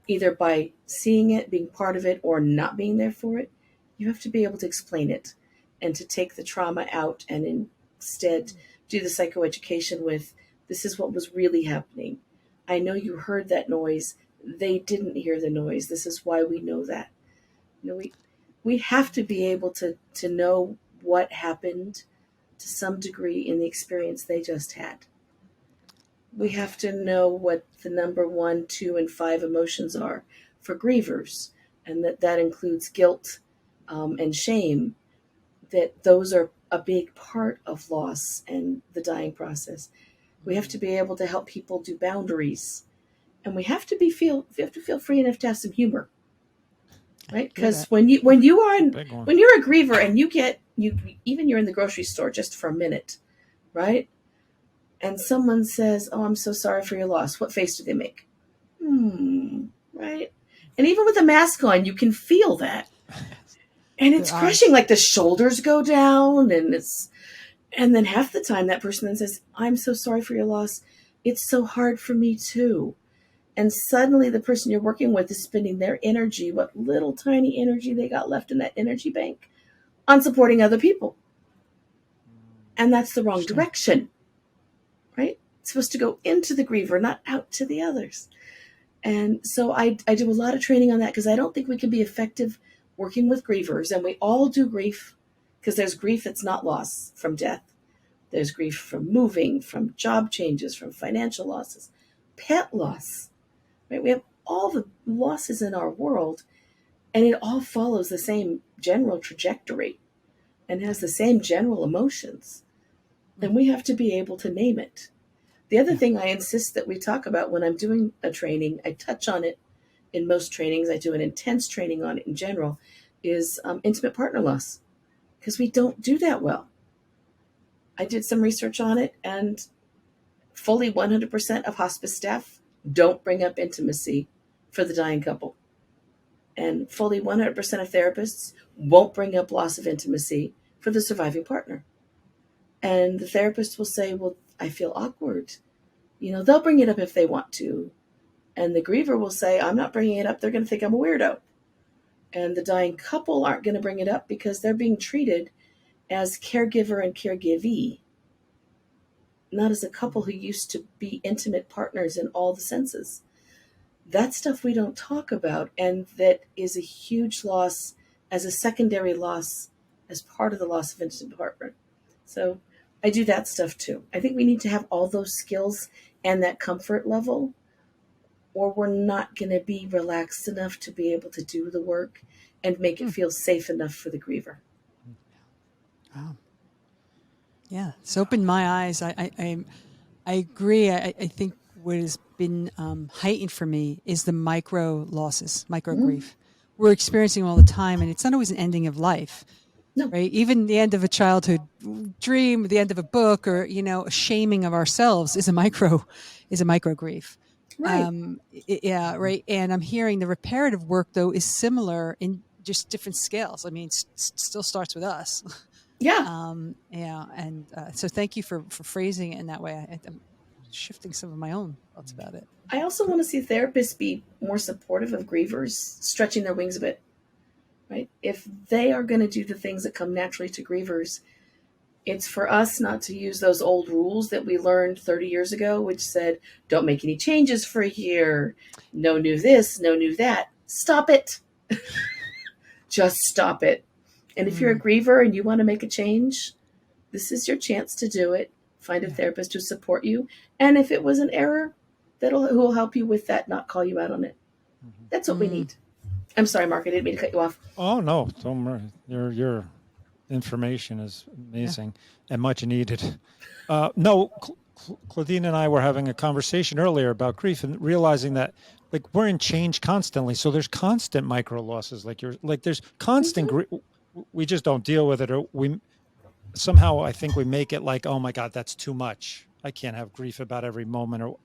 either by seeing it, being part of it, or not being there for it. You have to be able to explain it and to take the trauma out and instead do the psychoeducation with, this is what was really happening. I know you heard that noise. They didn't hear the noise. This is why we know that. We have to be able to know what happened to some degree in the experience they just had. We have to know what the number 1, 2, and 5 emotions are for grievers, and that includes guilt and shame, that those are a big part of loss and the dying process. We have to be able to help people do boundaries, and we have to feel free enough to have some humor, right? Because when you're a griever and you're in the grocery store just for a minute, right? And someone says, "Oh, I'm so sorry for your loss." What face do they make? Right? And even with a mask on, you can feel that. And it's crushing, like the shoulders go down, and then half the time that person then says, "I'm so sorry for your loss. It's so hard for me too." And suddenly the person you're working with is spending their energy, what little tiny energy they got left in that energy bank, on supporting other people. And that's the wrong direction, right? It's supposed to go into the griever, not out to the others. And so I do a lot of training on that, because I don't think we can be effective working with grievers. And we all do grief, because there's grief that's not loss from death. There's grief from moving, from job changes, from financial losses, pet loss. Right? We have all the losses in our world, and it all follows the same general trajectory and has the same general emotions. And we have to be able to name it. The other thing I insist that we talk about when I'm doing a training, I touch on it in most trainings, I do an intense training on it in general, is intimate partner loss, because we don't do that well. I did some research on it, and fully 100% of hospice staff don't bring up intimacy for the dying couple. And fully 100% of therapists won't bring up loss of intimacy for the surviving partner. And the therapist will say, "Well, I feel awkward." They'll bring it up if they want to. And the griever will say, "I'm not bringing it up. They're going to think I'm a weirdo." And the dying couple aren't going to bring it up because they're being treated as caregiver and caregivee, not as a couple who used to be intimate partners in all the senses. That stuff we don't talk about, and that is a huge loss as a secondary loss, as part of the loss of intimate partner. So I do that stuff too. I think we need to have all those skills and that comfort level, or we're not going to be relaxed enough to be able to do the work and make it feel safe enough for the griever. Wow. Yeah, it's opened my eyes. I agree. I think what has been heightened for me is the micro losses, micro grief, we're experiencing all the time, and it's not always an ending of life. No. Right. Even the end of a childhood dream, the end of a book, or, a shaming of ourselves is a micro grief. Right. Yeah. Right. And I'm hearing the reparative work, though, is similar in just different scales. I mean, it still starts with us. Yeah. Yeah. And so thank you for phrasing it in that way. I'm shifting some of my own thoughts about it. I also want to see therapists be more supportive of grievers, stretching their wings a bit. Right? If they are going to do the things that come naturally to grievers, it's for us not to use those old rules that we learned 30 years ago, which said, don't make any changes for a year. No new this, no new that. Stop it. Just stop it. And if you're a griever and you want to make a change, this is your chance to do it. Find a therapist to support you. And if it was an error, who will help you with that, not call you out on it. That's what we need. I'm sorry, Mark, I didn't mean to cut you off. Oh, no, don't worry. Your information is amazing and much needed. No, Claudine and I were having a conversation earlier about grief and realizing that, like, we're in change constantly. So there's constant micro losses. There's constant grief. We just don't deal with it, or somehow I think we make it like, oh my God, that's too much. I can't have grief about every moment.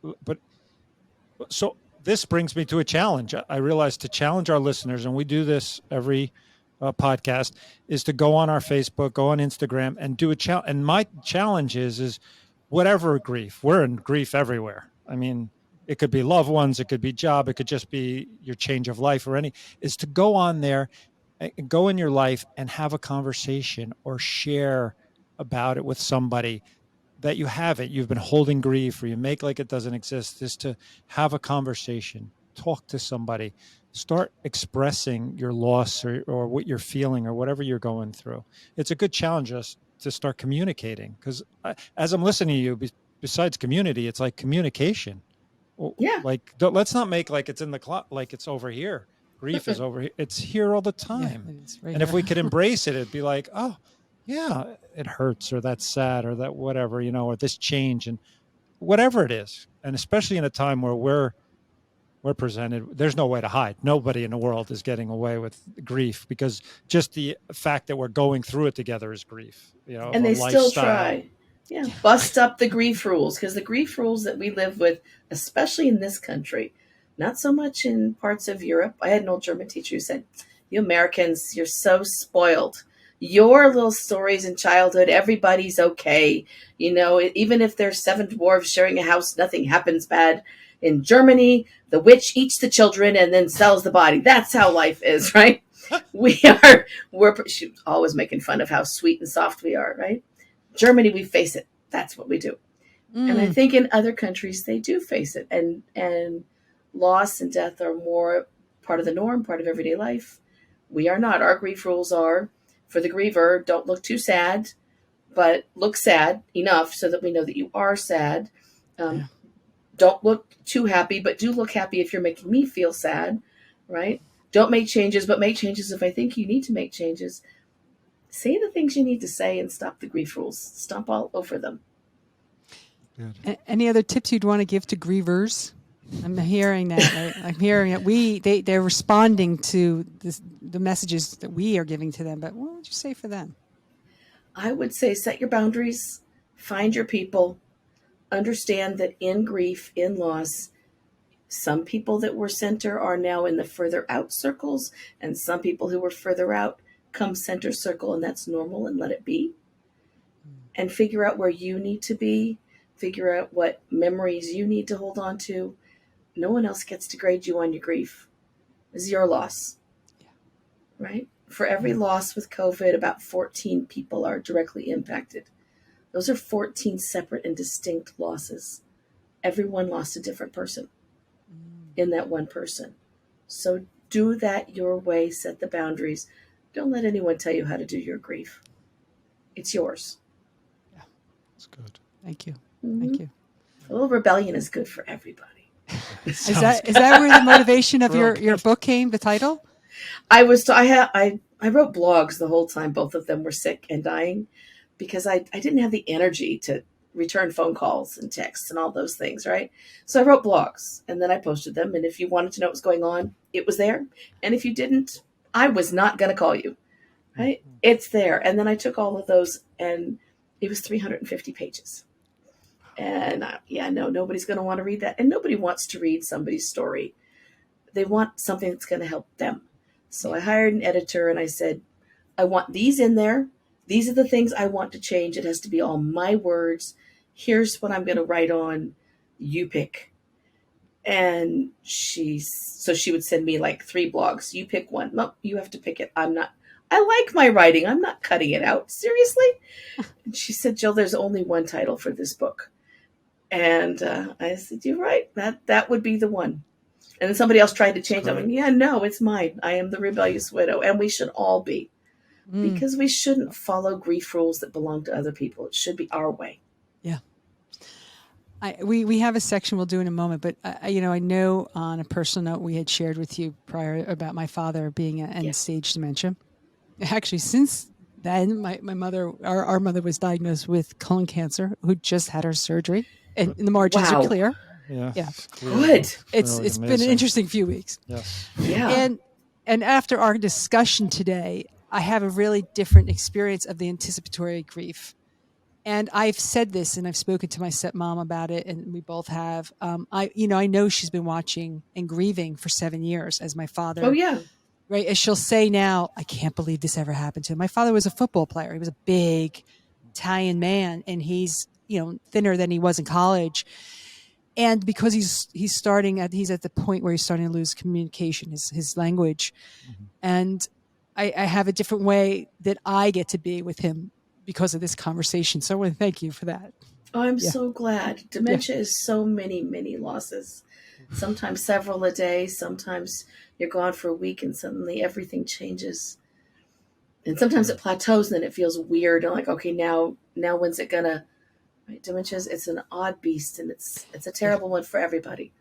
So this brings me to a challenge. I realize to challenge our listeners, and we do this every podcast, is to go on our Facebook, go on Instagram, and do a challenge. And my challenge is whatever grief. We're in grief everywhere. I mean, it could be loved ones, it could be job, it could just be your change of life, is to go on there, and go in your life and have a conversation or share about it with somebody that you've been holding grief, or you make like it doesn't exist, is to have a conversation, talk to somebody, start expressing your loss or what you're feeling or whatever you're going through. It's a good challenge to start communicating, because as I'm listening to you, besides community, it's like communication. Yeah. Like, let's not make like it's in the clock, like it's over here. Grief is over here. It's here all the time. Yeah, it's right and here. If we could embrace it, it'd be like, oh, yeah, it hurts, or that's sad, or that whatever, or this change, and whatever it is. And especially in a time where we're presented, there's no way to hide. Nobody in the world is getting away with grief, because just the fact that we're going through it together is grief. And they still try. Yeah, bust up the grief rules, because the grief rules that we live with, especially in this country, not so much in parts of Europe. I had an old German teacher who said, you Americans, you're so spoiled. Your little stories in childhood, everybody's okay. Even if there's 7 dwarves sharing a house, nothing happens bad. In Germany, the witch eats the children and then sells the body. That's how life is, right? We're always making fun of how sweet and soft we are, right? Germany, we face it. That's what we do. And I think in other countries, they do face it. And loss and death are more part of the norm, part of everyday life. We are not. Our grief rules are, for the griever, don't look too sad, but look sad enough so that we know that you are sad. Don't look too happy, but do look happy if you're making me feel sad, right? Don't make changes, but make changes if I think you need to make changes. Say the things you need to say and stop the grief rules. Stomp all over them. Good. Any other tips you'd want to give to grievers? I'm hearing that. Right? I'm hearing that they're responding to the messages that we are giving to them. But what would you say for them? I would say set your boundaries, find your people, understand that in grief, in loss, some people that were center are now in the further out circles, and some people who were further out come center circle, and that's normal, and let it be. And figure out where you need to be, figure out what memories you need to hold on to. No one else gets to grade you on your grief. This is your loss, right? For every loss with COVID, about 14 people are directly impacted. Those are 14 separate and distinct losses. Everyone lost a different person in that one person. So do that your way, set the boundaries. Don't let anyone tell you how to do your grief. It's yours. Yeah, that's good. Thank you. Mm-hmm. Thank you. A little rebellion is good for everybody. Is that where the motivation of your book came, the title? I wrote blogs the whole time both of them were sick and dying, because I didn't have the energy to return phone calls and texts and all those things, right? So I wrote blogs, and then I posted them, and if you wanted to know what was going on, it was there. And if you didn't, I was not going to call you. Right? It's there. And then I took all of those, and it was 350 pages. And no, nobody's going to want to read that. And nobody wants to read somebody's story. They want something that's going to help them. So I hired an editor, and I said, I want these in there. These are the things I want to change. It has to be all my words. Here's what I'm going to write on. You pick. And she would send me like 3 blogs. You pick one. No, you have to pick it. I like my writing. I'm not cutting it out. Seriously? And she said, Jill, there's only one title for this book. And I said, you're right. That would be the one. And then somebody else tried to change it. I'm like, yeah, no, it's mine. I am the rebellious widow. And we should all be. Because we shouldn't follow grief rules that belong to other people. It should be our way. Yeah. We have a section we'll do in a moment, but I know on a personal note we had shared with you prior about my father being an end-stage dementia. Actually, since then, my mother, our mother was diagnosed with colon cancer, who just had her surgery, and the margins are clear. Yeah. Good. It's been an interesting few weeks. Yes. Yeah. And after our discussion today, I have a really different experience of the anticipatory grief. And I've said this, and I've spoken to my stepmom about it, and we both have. I know she's been watching and grieving for 7 years as my father. Oh, yeah. Right. As she'll say now, I can't believe this ever happened to him. My father was a football player. He was a big Italian man, and he's, thinner than he was in college. And because he's at the point where he's starting to lose communication, his language. Mm-hmm. And I have a different way that I get to be with him because of this conversation. So I want to thank you for that. Oh, I'm so glad. Dementia is so many, many losses. Sometimes several a day. Sometimes you're gone for a week and suddenly everything changes. And sometimes it plateaus and then it feels weird. I'm like, okay, now when's it gonna? Right? Dementia it's an odd beast, and it's a terrible one for everybody.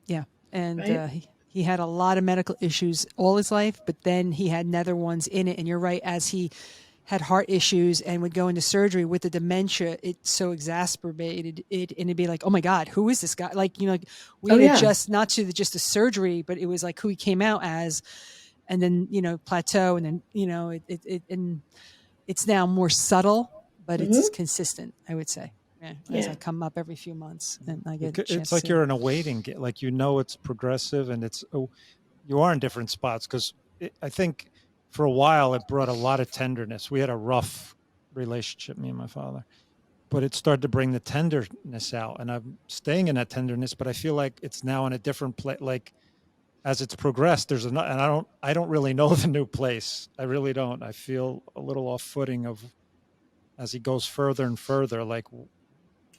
Yeah, and right? he had a lot of medical issues all his life, but then he had nether ones in it. And you're right, as he had heart issues and would go into surgery with the dementia, it so exacerbated it, and it'd be like, oh my God, who is this guy? Like, we had adjust not to just the surgery, but it was like who he came out as, and then plateau, and then and it's now more subtle, but it's consistent, I would say. As I come up every few months, and I get it's like you're in a waiting, like it's progressive, and you are in different spots, because I think for a while it brought a lot of tenderness. We had a rough relationship, me and my father, but it started to bring the tenderness out, and I'm staying in that tenderness, but I feel like it's now in a different place. Like as it's progressed, and I don't really know the new place. I really don't. I feel a little off footing as he goes further and further, like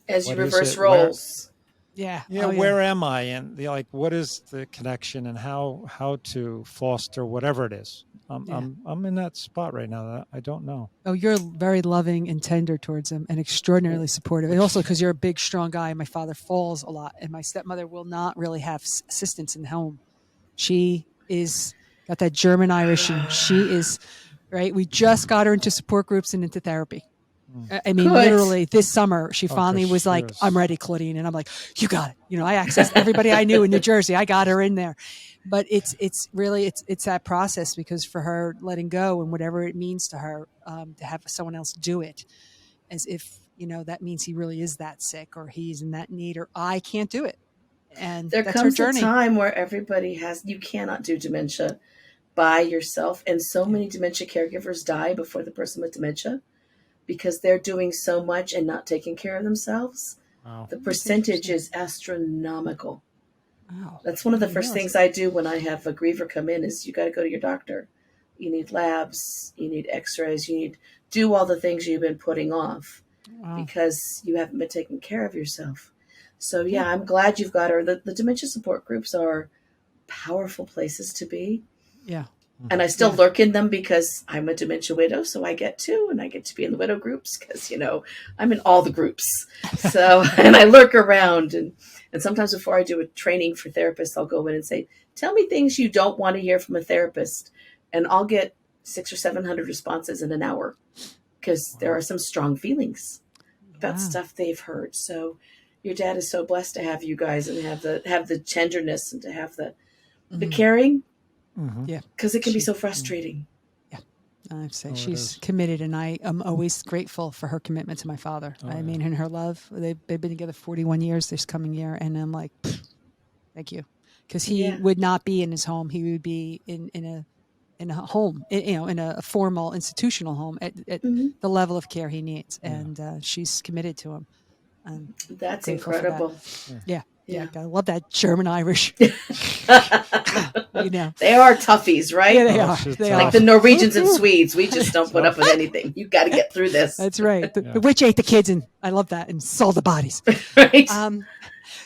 as you reverse roles. Where am I? And what is the connection, and how to foster whatever it is. I'm in that spot right now that I don't know. Oh, you're very loving and tender towards him, and extraordinarily supportive. And also because you're a big, strong guy. My father falls a lot, and my stepmother will not really have assistance in the home. She is got that German Irish, and she is right. We just got her into support groups and into therapy. I mean, literally this summer, she finally was like, I'm ready, Claudine. And I'm like, you got it. I accessed everybody I knew in New Jersey. I got her in there. But it's really that process, because for her letting go and whatever it means to her, to have someone else do it, as if, that means he really is that sick, or he's in that need, or I can't do it. And there that's comes her journey. A time where you cannot do dementia by yourself. And so many dementia caregivers die before the person with dementia, because they're doing so much and not taking care of themselves. Wow. The percentage is astronomical. Wow. That's one of the first things I do when I have a griever come in is you got to go to your doctor. You need labs, you need x-rays, you need do all the things you've been putting off because you haven't been taking care of yourself. So I'm glad you've got her. The dementia support groups are powerful places to be. Yeah. And I still lurk in them because I'm a dementia widow, so I get to, and I get to be in the widow groups because, I'm in all the groups. So, and I lurk around, and sometimes before I do a training for therapists, I'll go in and say, tell me things you don't want to hear from a therapist. And I'll get 600 or 700 responses in an hour, because there are some strong feelings about stuff they've heard. So your dad is so blessed to have you guys and have the tenderness and to have the caring. Mhm. Yeah. because it can be She- so frustrating. I say Oh, it she's is. committed, and I am always grateful for her commitment to my father. Oh, I yeah. mean, and her love. They've been together 41 years this coming year, and I'm like, thank you, because he Yeah. would not be in his home. He would be in a home, in a formal institutional home at Hmm. the level of care he needs, Yeah. and she's committed to him. I'm That's grateful for that. incredible. Yeah. Yeah. I love that German Irish. You know, They are toughies, right? yeah, they Oh, are. she's They tough. Like are. the Norwegians and Swedes. We just don't put up with anything. You got to get through this. That's right. The Yeah. witch ate the kids, and I love that, and sold the bodies. Right?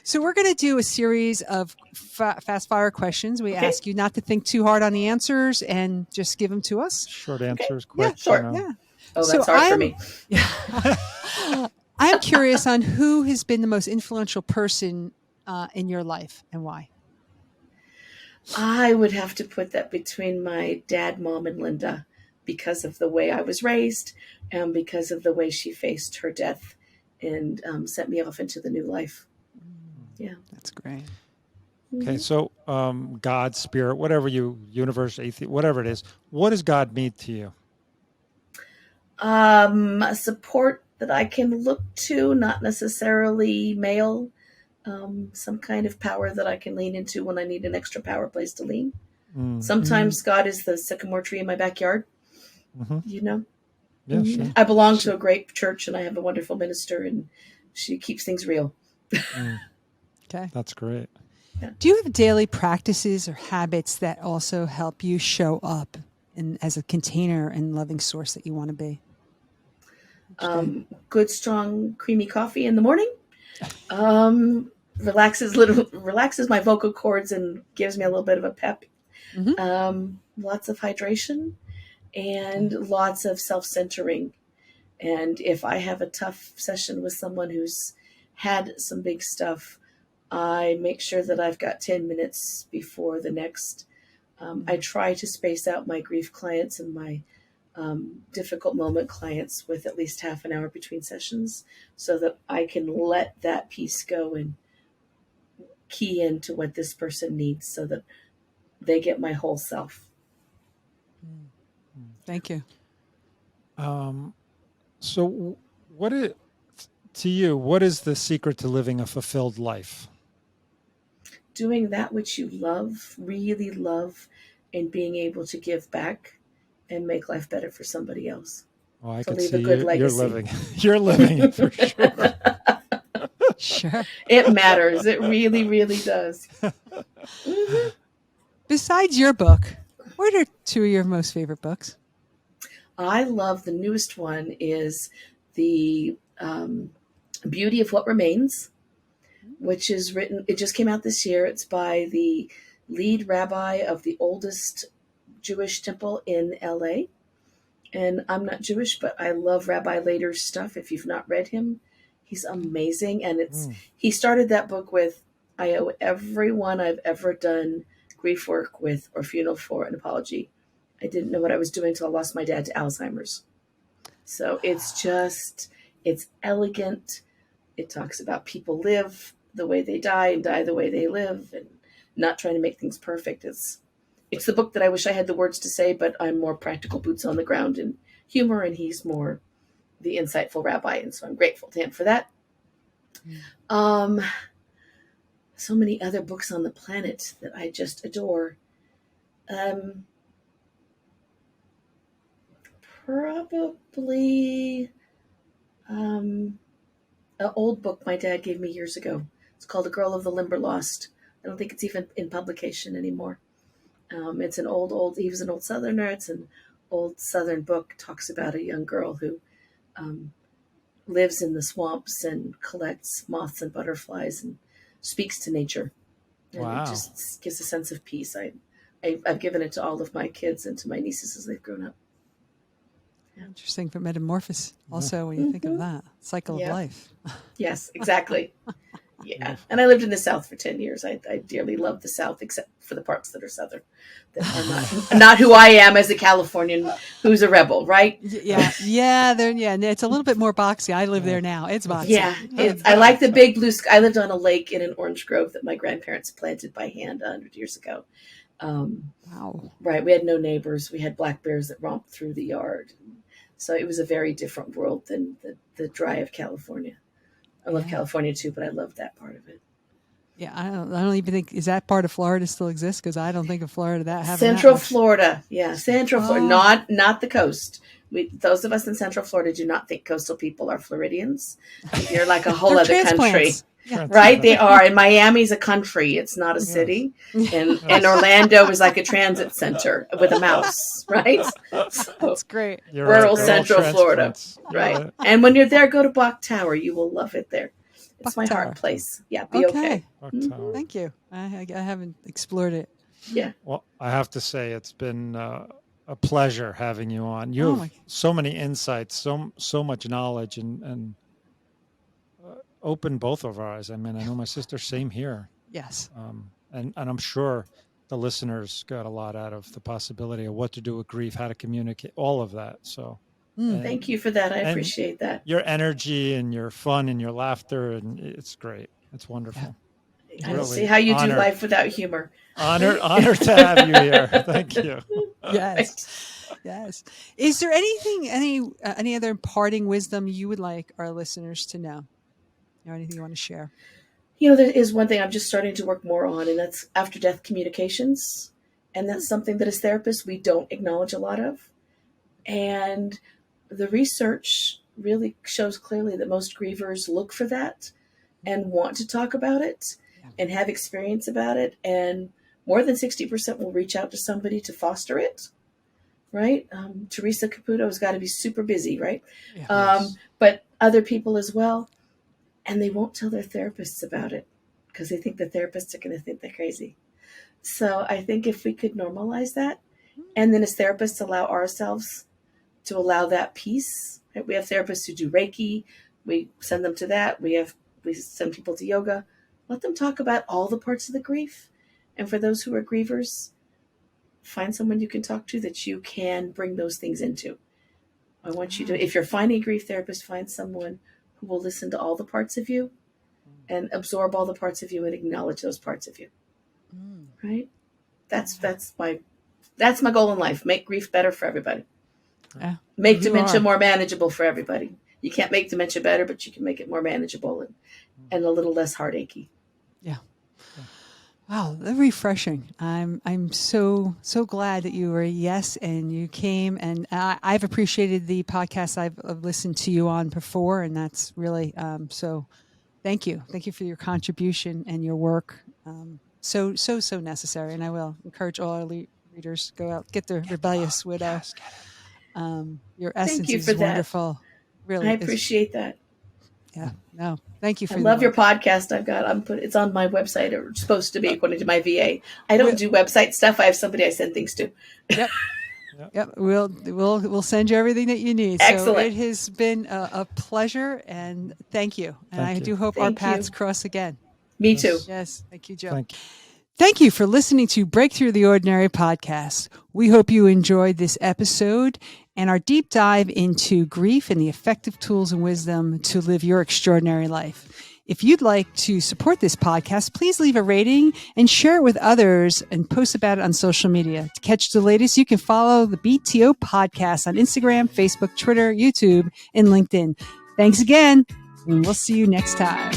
So we're going to do a series of fast fire questions. We Okay. ask you not to think too hard on the answers and just give them to us. Short answers, Yeah, quick. sure. You know. Yeah. Oh, So that's hard for I'm- me. I'm curious on who has been the most influential person in your life and why. I would have to put that between my dad, mom, and Linda because of the way I was raised and because of the way she faced her death and sent me off into the new life. Yeah. That's great. Okay, so God, spirit, whatever universe, atheist, whatever it is, what does God mean to you? Support that I can look to, not necessarily male. Some kind of power that I can lean into when I need an extra power place to lean. Mm. Sometimes God is the sycamore tree in my backyard, Mhm. you know. Yeah, sure. I belong to a great church and I have a wonderful minister and she keeps things real. Mm, Okay. that's great. Do you have daily practices or habits that also help you show up as a container and loving source that you want to be? Good, strong, creamy coffee in the morning. Relaxes my vocal cords and gives me a little bit of a pep. Mhm. Lots of hydration and lots of self-centering. And if I have a tough session with someone who's had some big stuff, I make sure that I've got 10 minutes before the next. I try to space out my grief clients and my difficult moment clients with at least half an hour between sessions so that I can let that piece go and key into what this person needs so that they get my whole self. Thank you. So, what is to you? What is the secret to living a fulfilled life? Doing that which you love, really love, and being able to give back and make life better for somebody else. Well, I To could leave a see good you're legacy. living. You're living it for sure. Sure. It matters. It really, really does. Mhm. Besides your book, what are two of your most favorite books? I love the newest one is the Beauty of What Remains, which is written, it just came out this year. It's by the lead rabbi of the oldest Jewish temple in LA. And I'm not Jewish, but I love Rabbi Lader's stuff. If you've not read him, he's amazing. And he started that book with, I owe everyone I've ever done grief work with or funeral for an apology. I didn't know what I was doing until I lost my dad to Alzheimer's. So it's elegant. It talks about people live the way they die and die the way they live and not trying to make things perfect. It's the book that I wish I had the words to say, but I'm more practical, boots on the ground and humor, and he's more the insightful rabbi, and so I'm grateful to him for that. So many other books on the planet that I just adore. Probably an old book my dad gave me years ago. It's called A Girl of the Limberlost. I don't think it's even in publication anymore. It's an old, he was an old Southerner. It's an old Southern book, talks about a young girl who lives in the swamps and collects moths and butterflies and speaks to nature. And Wow. it just gives a sense of peace. I've given it to all of my kids and to my nieces as they've grown up. Interesting for metamorphosis. Also, when you think of that cycle of life. Yes, exactly. Yeah. And I lived in the South for 10 years. I dearly love the South, except for the parts that are Southern, that are not who I am as a Californian who's a rebel, right? Yeah. And it's a little bit more boxy. I live there now. It's boxy. Yeah. I like the big blue sky. I lived on a lake in an orange grove that my grandparents planted by hand 100 years ago. Wow. Right. We had no neighbors. We had black bears that romped through the yard. So it was a very different world than the dry of California. I love Yeah. California too, but I love that part of it. Yeah, I don't even think, is that part of Florida still exists? Because I don't think of Florida having that Central much. Florida. Yeah, Central Florida. Oh. Not the coast. Those of us in Central Florida do not think coastal people are Floridians. They're like a whole They're other country. transplants. Yeah. Right? They are. And Miami's a country. It's not a Yes. city. And Yes. Orlando is like a transit center with a mouse, right? So, That's great. You're Rural right. They're all Central Florida. transplants. right. And when you're there, go to Buck Tower. You will love it there. It's Buck my Tower. heart place. Yeah, be okay. Buck Mhm. Tower. Thank you. I haven't explored it. Yeah. Well, I have to say it's been a pleasure having you on. You Oh have my- so many insights, so much knowledge, and opened both of our eyes. I mean, I know my sister, same here, Yes. and I'm sure the listeners got a lot out of the possibility of what to do with grief, how to communicate, all of that. So, and Thank you for that. I and appreciate that. your energy and your fun and your laughter, and it's great. It's wonderful. I don't Really see how you do honored. life without humor. Honored to have you here. Thank you. Yes. Yes. Is there any other parting wisdom you would like our listeners to know? Or anything you want to share? You know, there is one thing I'm just starting to work more on, and that's after death communications. And that's something that as therapists we don't acknowledge a lot of. And the research really shows clearly that most grievers look for that and want to talk about it and have experience about it. And more than 60% will reach out to somebody to foster it, right? Teresa Caputo has got to be super busy, right? Yeah. But other people as well. And they won't tell their therapists about it because they think the therapists are going to think they're crazy. So I think if we could normalize that, and then as therapists allow ourselves to allow that peace. Right? We have therapists who do Reiki. We send them to that. We send people to yoga. Let them talk about all the parts of the grief. And for those who are grievers, find someone you can talk to that you can bring those things into. I want you to, if you're finding a grief therapist, find someone who will listen to all the parts of you and absorb all the parts of you and acknowledge those parts of you. Right? That's my goal in life. Make grief better for everybody. Yeah. Make You dementia are. more manageable for everybody. You can't make dementia better, but you can make it more manageable and a little less heartachy. Yeah. Wow, that's refreshing. I'm so glad that you were a yes and you came, and I've appreciated the podcast I've listened to you on before, and that's really so. Thank you for your contribution and your work. So necessary, and I will encourage all our readers go out, get the Rebellious Widow. Your essence you is for that. wonderful. Really, I appreciate that. Yeah, no, thank you for I the love your work. podcast. It's on my website. It's supposed to be according to my VA. I don't do website stuff. I have somebody I send things to. Yep. Yep. We'll send you everything that you need. Excellent. So it has been a pleasure, and thank you. And Thank I you. do hope our Thank paths you. cross again. Me too. Yes. Thank you, Joe. Thank you. Thank you for listening to Breakthrough the Ordinary podcast. We hope you enjoyed this episode and our deep dive into grief and the effective tools and wisdom to live your extraordinary life. If you'd like to support this podcast, please leave a rating and share it with others and post about it on social media. To catch the latest, you can follow the BTO podcast on Instagram, Facebook, Twitter, YouTube, and LinkedIn. Thanks again, and we'll see you next time.